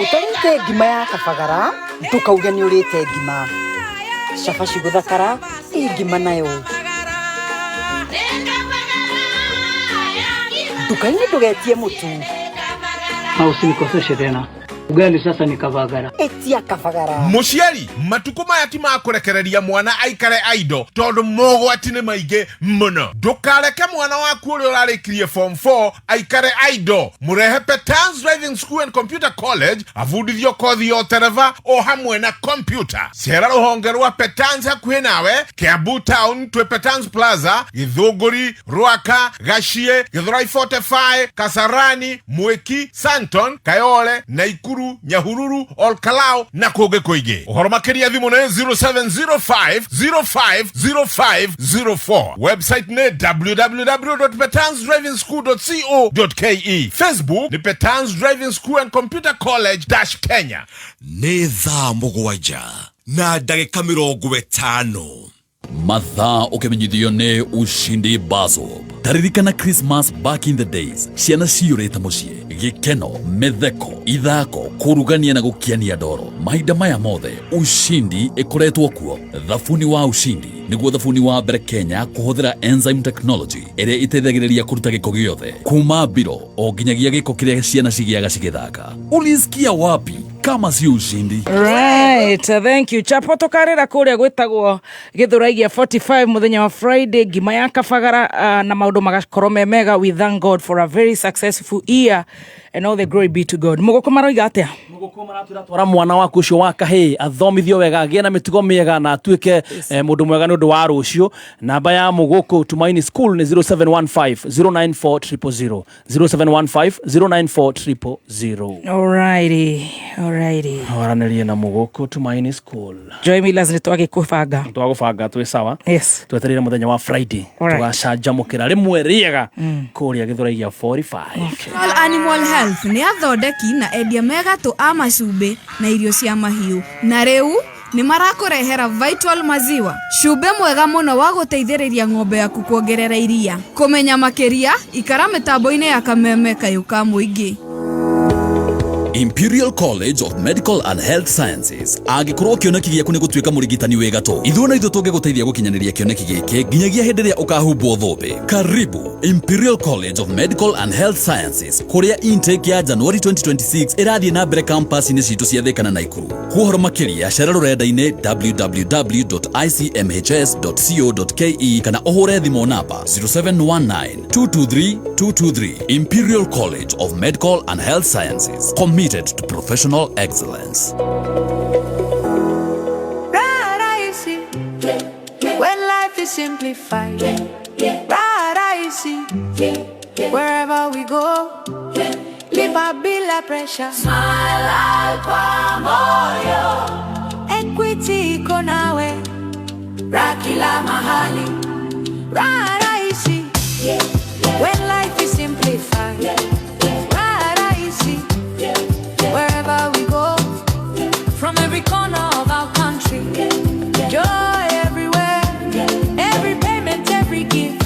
Ũtarĩte ngima ya kabagara, ndũkauge nĩ ũrĩte ngima. Cabaci gũthakara, ngima nayo. Nduka-inĩ ndũgetie mũtu. Na usinikoseshe tena. Ugali sasa ni Kavagara. Etia Kavagara. Muciari matuko maya ti makurekereria mwana aikare aido tondu mogwati ni maige muno. Ndukareke mwana waku uri urarikirie form 4 aikare aido. Murehe Petans Driving School and Computer College avudithio kothi yo tereva o hamwe na computer. Cera ruhonge rwa Petans hakuhi nawe Kiambu Town twe Petans Plaza, Githunguri, Ruaka, Gashie, Githurai 45, Kasarani, Mweki, Santon, Kayole, Naikuru, Nyahururu, Olkalao na Koge Koige. Uhoro makiria thimu ne 0705050504. Website ne www.petansdrivingschool.co.ke. Facebook ni Petans Driving School and Computer College -Kenya. Nĩ thaa mũgwanja na ndagĩka 50. Mathaa ũkĩmenyithio nĩ Ushindi Bazo. Taririkana Christmas back in the days. Ciana ciũrĩte mũciĩ. Gĩkeno, mĩtheko, ithako, kũrugania na gũkiania ndoro. Mahinda maya mothe, Ushindi ĩkoretwo kuo. Thabuni wa Ushindi nĩguo thabuni wa mbere Kenya kũhũthĩra enzyme technology ĩrĩa ĩteithagĩrĩria kũruta gĩko gĩothe kuma biro o nginyagia gĩko kĩrĩa ciana cigĩaga cigĩthaka. Ulisikia wapi kama si Ushindi? Right, thank you. Chapo tokarĩra kũrĩa gwĩtagwo Gĩthũraigia 45 mũthenya wa Friday, ngima ya Kabagara na maũndũ magakorwo me mega. We thank God for a very successful year and all the glory be to God. Mũgũkũ maroiga atĩa? Mũgũkũ maratwara mwana waku ũcio wa kahĩĩ athomithio wega, agĩe na mĩtugo mĩega na atuĩke mũndũ mwega nĩ ũndũ wa rũciũ. Namba ya Mũgũkũ Tumaini School nĩ 0715094000 0715094000. Alrighty. Waranĩrie na Mũgũkũ Tumaini School. Joy Millers nĩ twagĩkũbanga. Twagũbanga twĩ sawa. Yes. Twetereire mũthenya wa Friday. Tũgacanjamũkĩra rĩmwe rĩega kũrĩa Gĩthũraigia 45. Animal Health nĩ athondeki na endia megatũ a macumbĩ na irio cia mahiũ. Na rĩu nĩ marakũrehera Vital maziwa, cumbĩ mwega mũno wa gũteithĩrĩria ng'ombe yaku kuongerera iria. Kũmenya makĩria, ikara mĩtambo-inĩ ya Kameme Kayũ ka Mũingĩ. Imperial College of Medical and Health Sciences agĩkorwo kĩoneki gĩaku nĩ gũtuĩka mũrigitani wega to. Ithuĩ na ithuĩ tũngĩgũteithia gũkinyanĩria kĩoneki gĩkĩ nginyagia hĩndĩ ĩrĩa ũkahumbwo thũmbĩ. Karibu Imperial College of Medical and Health Sciences, kũrĩa intake ya January 2026 ĩrathiĩ na mbere campus-inĩ citũ cia Thika na Naikuru. Kuohoro makĩria cera rũrenda-inĩ www.icmhs.co.ke kana ũhũre thimũ namba 0719223223. Imperial College of Medical and Health Sciences, committed to professional excellence. When life is simplified, wherever we go, live a bila pressure. Smile kwa moyo, equity iko nawe, rakila mahali. Rahisi, when life is simplified. Wherever we go, from every corner of our country, joy everywhere, every payment, every gift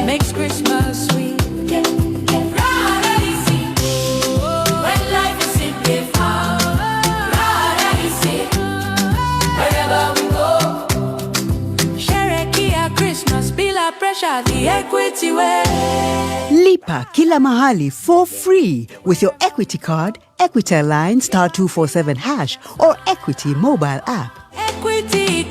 makes Christmas sweet. When life is simplified, wherever we go, Sherekia Christmas, bila pressure, the Equity way. Lipa kila mahali for free with your Equity card, Equity Line *247# or Equity mobile app. Equity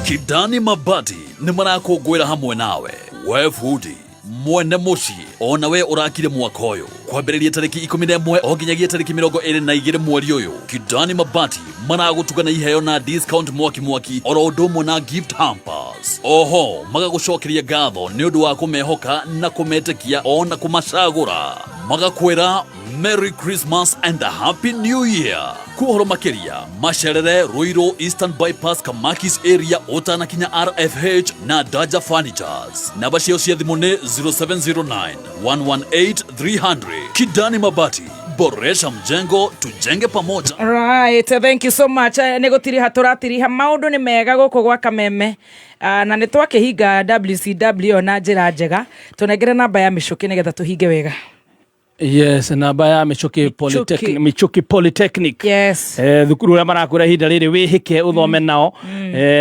Kidani Mabati nĩ marakũngũĩra hamwe nawe. Wefudi mwene mũciĩ ona we ũrakire mwaka ũyũ kwambĩrĩria tarĩki 11 o nginyagia tarĩki 22 mweri ũyũ. Kidani Mabati maragũtugana iheo na discount mwaki oro ũndũ ũmwe na gift hampers. Oho magagũcokeria ngatho nĩ ũndũ wa kũmehoka na kũmetĩkia ona kũmacagũra. Magakwĩra Merry Christmas and a Happy New Year. Kuohoro makĩria macerere Ruiru Eastern Bypass Kamakis area ũtanakinya RFH na Daja Furnitures. Namba ciao cia thimũ nĩ 0709 118 300. Kidani Mabati, boresha mjengo, tujenge pamoja. Right, thank you so much. Negotiriha turatiriha maundu ni mega guku gwa Kameme. Na nĩ twakĩhinga WCW na njĩra njega. Tunengere namba ya mĩcuki nĩgetha tũhinge wega. Yes, namba ya Michuki Polytechnic. Yes. Thukuru ya marakura hinda riri wihike uthome nao.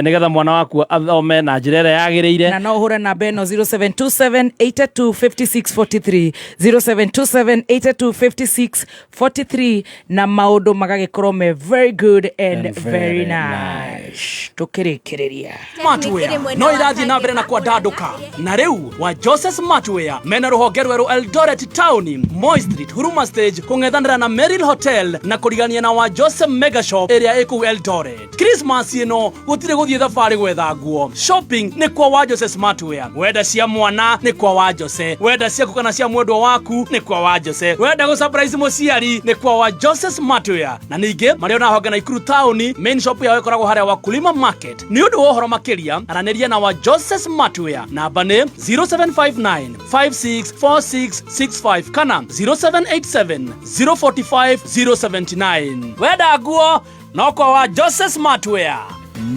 Nigetha mwana waku athome na njira yagiriire. Na no uhure namba eno 0727825643 0727825643 na maundu magagikorwo me very good and very nice. Tukirikiria. Smartwear no irathi na mbere na kwandanduka na riu wa Joseph Smartwear mena ruhonge rweru Eldoret Town, Moi Street, Huruma Stage, kung'ethanira na Merrill Hotel na kurigania na wa Joseph Mega Shop area iku Eldoret. Christmas ino gutire guthie thabari gwetha nguo. Shopping ni kwa wa Joseph Smartwear. Wenda cia mwana ni kwa wa Joseph. Wenda cia kukana cia mwendwa waku ni kwa wa Joseph. Wenda go surprise muciari ni kwa wa Joseph Smartwear. Na ninge mario na hoga na Ikuru Town, main shop ya wekoragwo haria Wakulima Market. Ni undu wohoro makiria araniria na wa Joseph Smartwear. Namba ni 0759 564665 kana 0787 045 079. Weda guo no kwa wa Joseph Smartwear.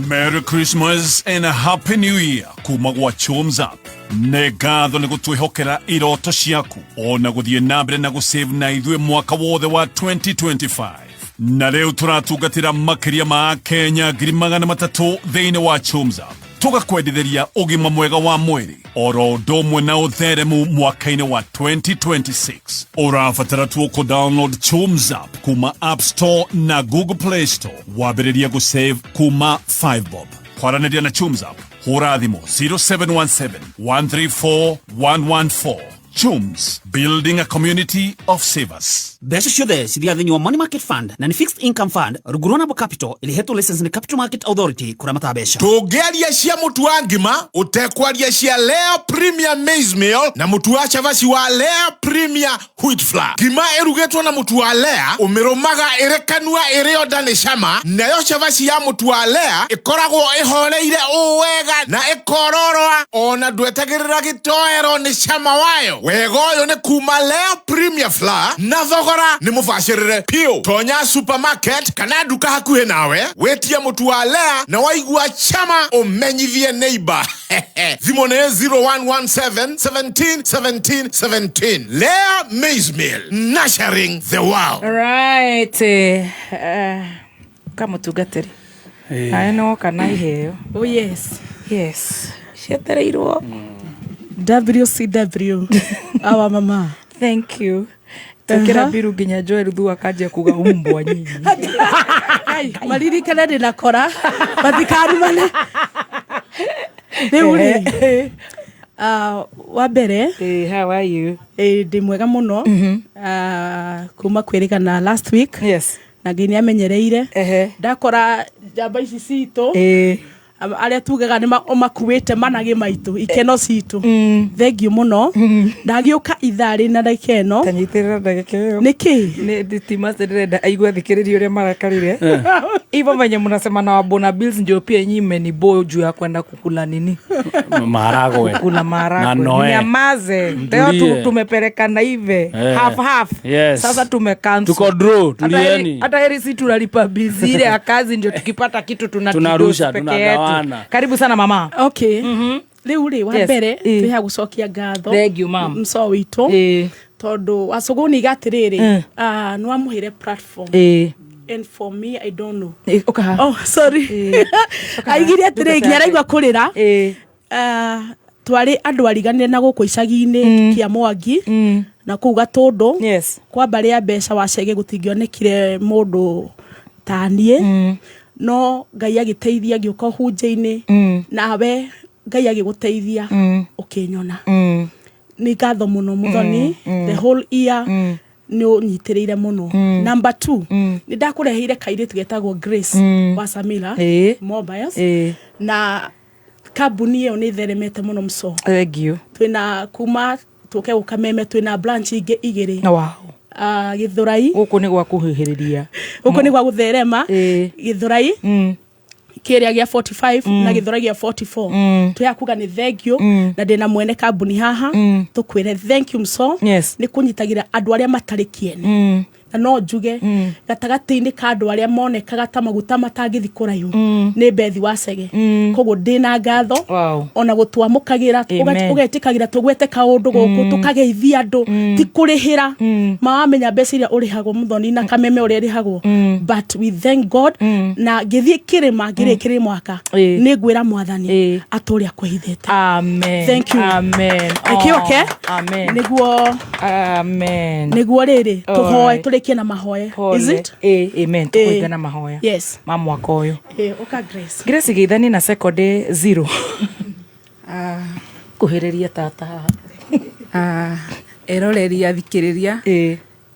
Merry Christmas and a Happy New Year kuma gwa Chums Up. Nĩ ngatho nĩ gũtwĩhokera iroto ciaku ona gũthiĩ na mbere na gũsave na ithuĩ mwaka wothe wa 2025. Na rĩu tũratungatĩra makĩria ma Kenya 300,000 thĩinĩ wa Chums Up. Tugakwendithĩria ũgima mwega wa mwĩrĩ oro ũndũ ũmwe na ũtheremu mwaka-inĩ wa 2026. Ũrabatara tu kũdownload Chums Up kuma App Store na Google Play Store. Wambĩrĩria gũsave kuma 5 bob. Kwaranĩria na Chums Up hũra thimũ 0717 134 114. Chums, building a community of savers. Mbeca ciothe cithia thĩinĩ wa Money Market Fund na nĩ Fixed Income Fund ruguru na Capital ĩrĩhetwo license nĩ Capital Market Authority kuramata mbeca. Tũngĩaria cia mũtu wa ngima ũtekwaria cia Lea Premium Maize Meal na mũtu wa chavaci wa Lea Premium Wheat Flour. Ngima ĩrugĩtwo na mũtu wa Lea ũmĩrũmaga ĩrĩ kanua ĩrĩ onda nĩ cama, nayo chavaci ya mũtu wa Lea ĩkoragwo ĩhoreire wega na ĩkororoa ona ndwetagĩrĩra gĩtoero nĩ cama wayo. Wega ũyũ nĩ kuma Lea Premium Flour na thogora nĩ mũbacĩrĩre piũ. Tonya supermarket kana duka hakuhĩ nawe wetie mũtu wa Lea na waigua chama ũmenyithie neighbor. Thimũ nĩ 0117 17 17 17. Lea Maize Meal, nurturing the world. Right. Kama tugateri. Aeno kana iheo. Oh yes. Yes. Shetereirwo. WCW. Our mama. Thank you. Tukira biru ginya Joel thu akaje kuga umbwa nyinyi. Ai, maririkana ndinakora. Mathikarumane. Reuri. Wa mbere. How are you? Ndi mwega muno. Kuma kwirikana last week. Yes. Na ngini amenyereire. Ndakora jamba ici cito. Aria tugaga nĩ makuĩte manage maitũ ikeno citũ. Thank you muno. Ndagiũka ithari na ndagĩka ĩno. Tanyitirira ndagĩka ĩyo. Nĩkĩ? Nĩ thitima ndĩrenda aigua thikĩrĩria ũrĩa marakarire. Hivyo venye mnasema na Bona Bills ndio pia nyinyi ni boyo juu ya kwenda kukula nini? Maharagwe. Kula maharagwe. Nyamaze. Leo tumepeleka na hivi. Half. Yes. Sasa tumecancel. Tuko draw, tulieni. Hata heri si tunalipa bills ile ya kazi ndio tukipata kitu tunarusha, tunagawana. Karibu sana mama. Okay. Riu wa mbere twiha gucokia ngatho. Thank you mama. Mso witũ. Tondu wacuguni gatiriri no amuhire platform. And for me I don't know. Okay. Oh sorry. Aigire atiri nginya raigua kurira. Twari andu ariganire na guku icagi-ini kia Mwangi na kuu Gatundu. Yes. Kwa mbari ya mbeca wacege gutingionekire mundu tanie. No Ngai agiteithia ngĩũka hunjĩ-inĩ nawe Ngai agĩgũteithia ũkĩnyona. Nĩ ngatho mũno Muthoni the whole year nĩ ũnyitĩrĩire mũno. Number 2 nĩ ndakũreheire kairĩtu getagwo Grace wa Samira Mobiles na kambuni ĩyo nĩ theremete mũno Mso. Thank you. Twĩna kuma tũke ũkameme twĩna branch ingĩ igĩrĩ. Wow. Githurai guku ni gwa kuhihiriria guku ni gwa gutherema Githurai kiria gia 45 na Githurai gia 44 tuyakuga ni thank you na ndina mwene kambuni haha tukwire thank you Mso yes. ni kunyitagira andu aria matari kiene na no njuge gatagati-ini ka andu aria monekaga ta maguta matangithi kuraihu ni Bethi Wacege koguo ndina ngatho ona gutwamukagira ugetikagira tugwete kaundu guku tukageithia andu ti kurihira mawamenya mbeca iria urihagwo muthoni na kameme uria rihagwo but we thank God na ngithie kirima ngirikiri mwaka ni ngwira mwathani aturia kwihithite. Amen. Thank you. Amen. Ekioke. Amen. Niguo. Amen. Niguo riri tuhoe tulikie na mahoya. Is it? Amen. Tukuiga na mahoya. Yes. Mwaka uyu. Oka Grace. Grace geithani na secondary 0. Kuhiriria tata. Eroreria thikiriria.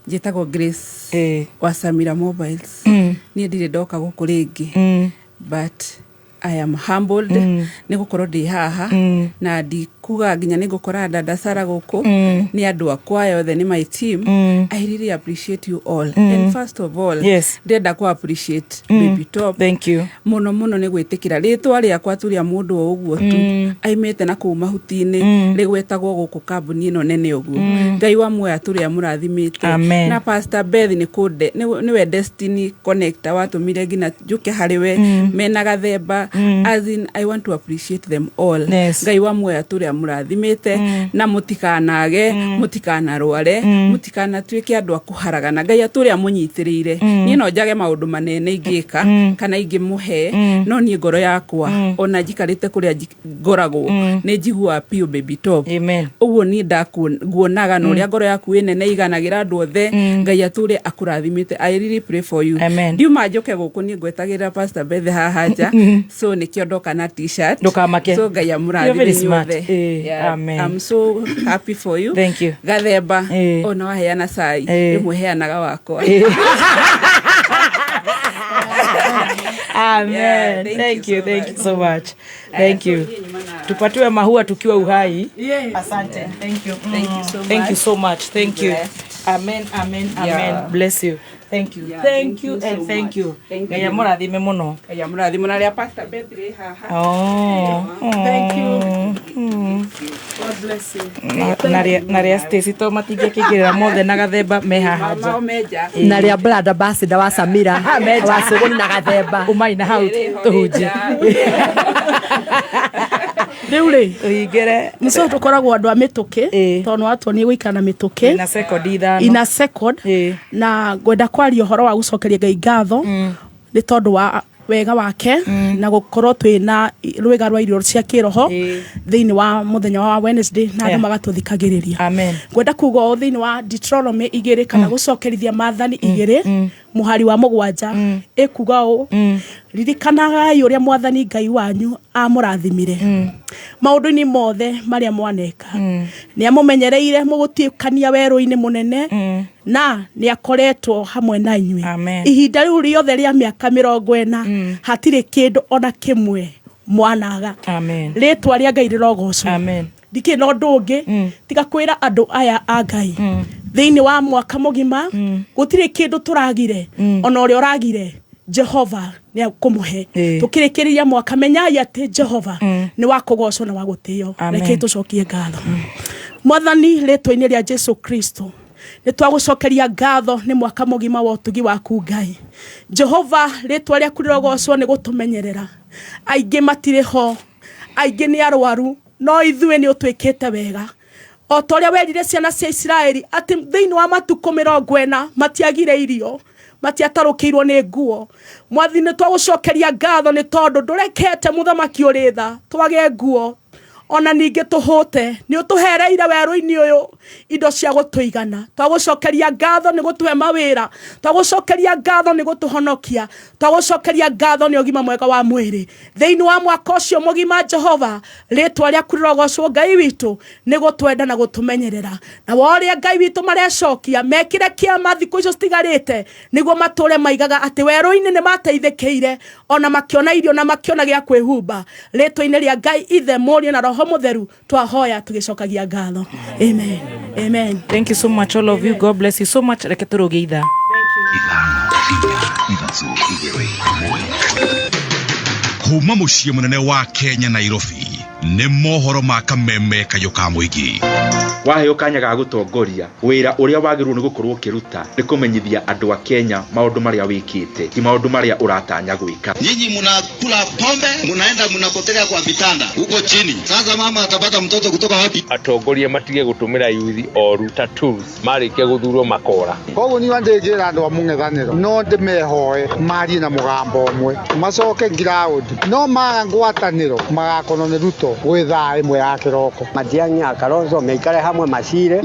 Njitagwo Grace wa Samira Mobiles. Ni ndire ndoka guku ringi. But I am humbled ni gukorwo ndi haha na ndikuga nginya ni gukora ndandacara guku ni andu akwa yothe ni my team. I really appreciate you all and first of all ndenda ku appreciate Baby Top. Thank you muno ni gwitikira ritwa riakwa turia mundu o uguo tu aimete na ku mahuti-ini rigwetagwo guku kambuni ino nene uguo Ngai wa muoya turia murathimite na Pastor Beth ni we destiny connector watumire ngina njuke hariwe mena gathemba as in I want to appreciate them all. Ngai wa muoya turia murathimite na mutikanage mutikanarware mutikanatuike andu akuharagana Ngai aturia munyitirire ni no njage maundu manene ingika kana ingimuhe no ni ngoro yakwa ona njikarite kuria ngoragwo ni njigua pio Baby Top. Amen. Uguo ni ndakuonaga no ria ngoro yaku nene iganagira andu othe Ngai aturia akurathimite. I really pray for you. Ndiuma njoke guku ni ngwetagira Pastor Beth hahaja so nikio ndoka na t-shirt so Ngai amurathimite. Amen. I'm so happy for you. Thank you. Gathemba ona waheana cai rimwe heanaga wakwa. Amen. Thank you so much. Thank you. Tupatiwe mahua tukiwa uhai. Asante. Thank you. Thank you so much. Thank you. Amen. Bless you. Thank you and thank you. Ngai murathime muno. Ngai murathime na ria Pastor Bethry haha. Thank you. God bless you. Na ria Stacy to matinge kigirira mothe na gathemba me haha na ria Brother Ambassador wa Samira wa Suguni na gathemba umai na hau tuhunje Riu tuigere niso tukoragwo andu a mituki tondu watu ni gwikana mituki ina second ithano ina second na gwenda kwaria horo wa gucokeria Ngai ngatho ni tondu wa wega wake na gukorwo twina rwega rwa irio cia kiroho thiini wa muthenya wa Wednesday na andu magatuthikagiriria. Amen. Gwenda kuga o thiini wa Deuteronomy 2 kana gucokerithia Maathani 2 muhari wa 7 ikuga o ririkanagai uria Mwathani Ngai wanyu amurathimire maundu-ini mothe maria mwaneka ni amumenyereire mugutikania weru-ini munene na ni akoretwo hamwe na inyui ihinda riu riothe ria miaka 40 hatire kindu ona kimwe mwanaga. Ritwa ria Ngai rirogocwo. Ndike no ndungi tiga kwira andu aya a Ngai thiini wa mwaka mugima gutire kindu turagire ona uria uragire Jehova ni akumuhe tukirikiria mwaka menyai ati Jehova ni wakugocwo na wagutio. Reke tucokie ngatho Mwathani ritwa-ini ria Jesu Kristo ni twagucokeria ngatho ni mwaka mugima wa utugi waku Ngai Jehova. Ritwa ria kurirogocwo ni gutumenyerera aingi matiriho aingi ni arwaru no ithue ni utwikite wega o toria werire ciana cia Israeli ati thiini wa matuko 40 matiagire irio matiatarukirwo ni nguo. Mwathi ni twagucokeria ngatho ni tondu ndurekete muthamaki uritha twage nguo ona ninge tuhute ni utuhereire weru-ini uyu indo cia gutuigana. Twagucokeria ngatho ni gutuhe mawira, twagucokeria ngatho ni gutuhonokia, twagucokeria ngatho ni ugima mwega wa mwiri thiini wa mwaka ucio mugima. Jehova, ritwa ria kurirogocwo Ngai witu ni gutwenda na gutumenyerera na woria Ngai witu marecokia mekire kiama thiku icio stigarite niguo mature maigaga ati weru-ini ni mateithikire ona makiona irio na makiona gia kwihumba. Ritwa-ini ria Ngai ithe murio na Roho Mutheru twahoya tugicokagia ngatho. Amen. Amen. Thank you so much all of you. God bless you so much. Reke turuge itha. Kuma muciĩ munene wa Kenya Nairobi nĩ mohoro ma kameme kayo ka mũingĩ. Waheo kanya ga gũtongoria wĩra ũrĩa wagĩrĩirwo nĩ gũkorwo ũkĩruta nĩ kũmenyithia andũ a Kenya maũndũ marĩa wĩkĩte ti maũndũ marĩa ũratanya gwĩka. Nyinyi mnakula pombe, mnaenda mnapotelea kwa vitanda huko chini. Sasa mama atapata mtoto kutoka wapi? Atongoria matige gutumira yuthi oru tattoos marĩkia guthurwo makora. Koguo ni wandĩkĩra andũ a mũng'ethanĩro no ndĩmehoe marie na mũgambo ũmwe macoke ground no maga ngwatanĩro magakorwo nĩ Ruto gwĩ thaa ĩmwe ya kĩroko. Matiang'i a Kalonzo meikare hamwe macire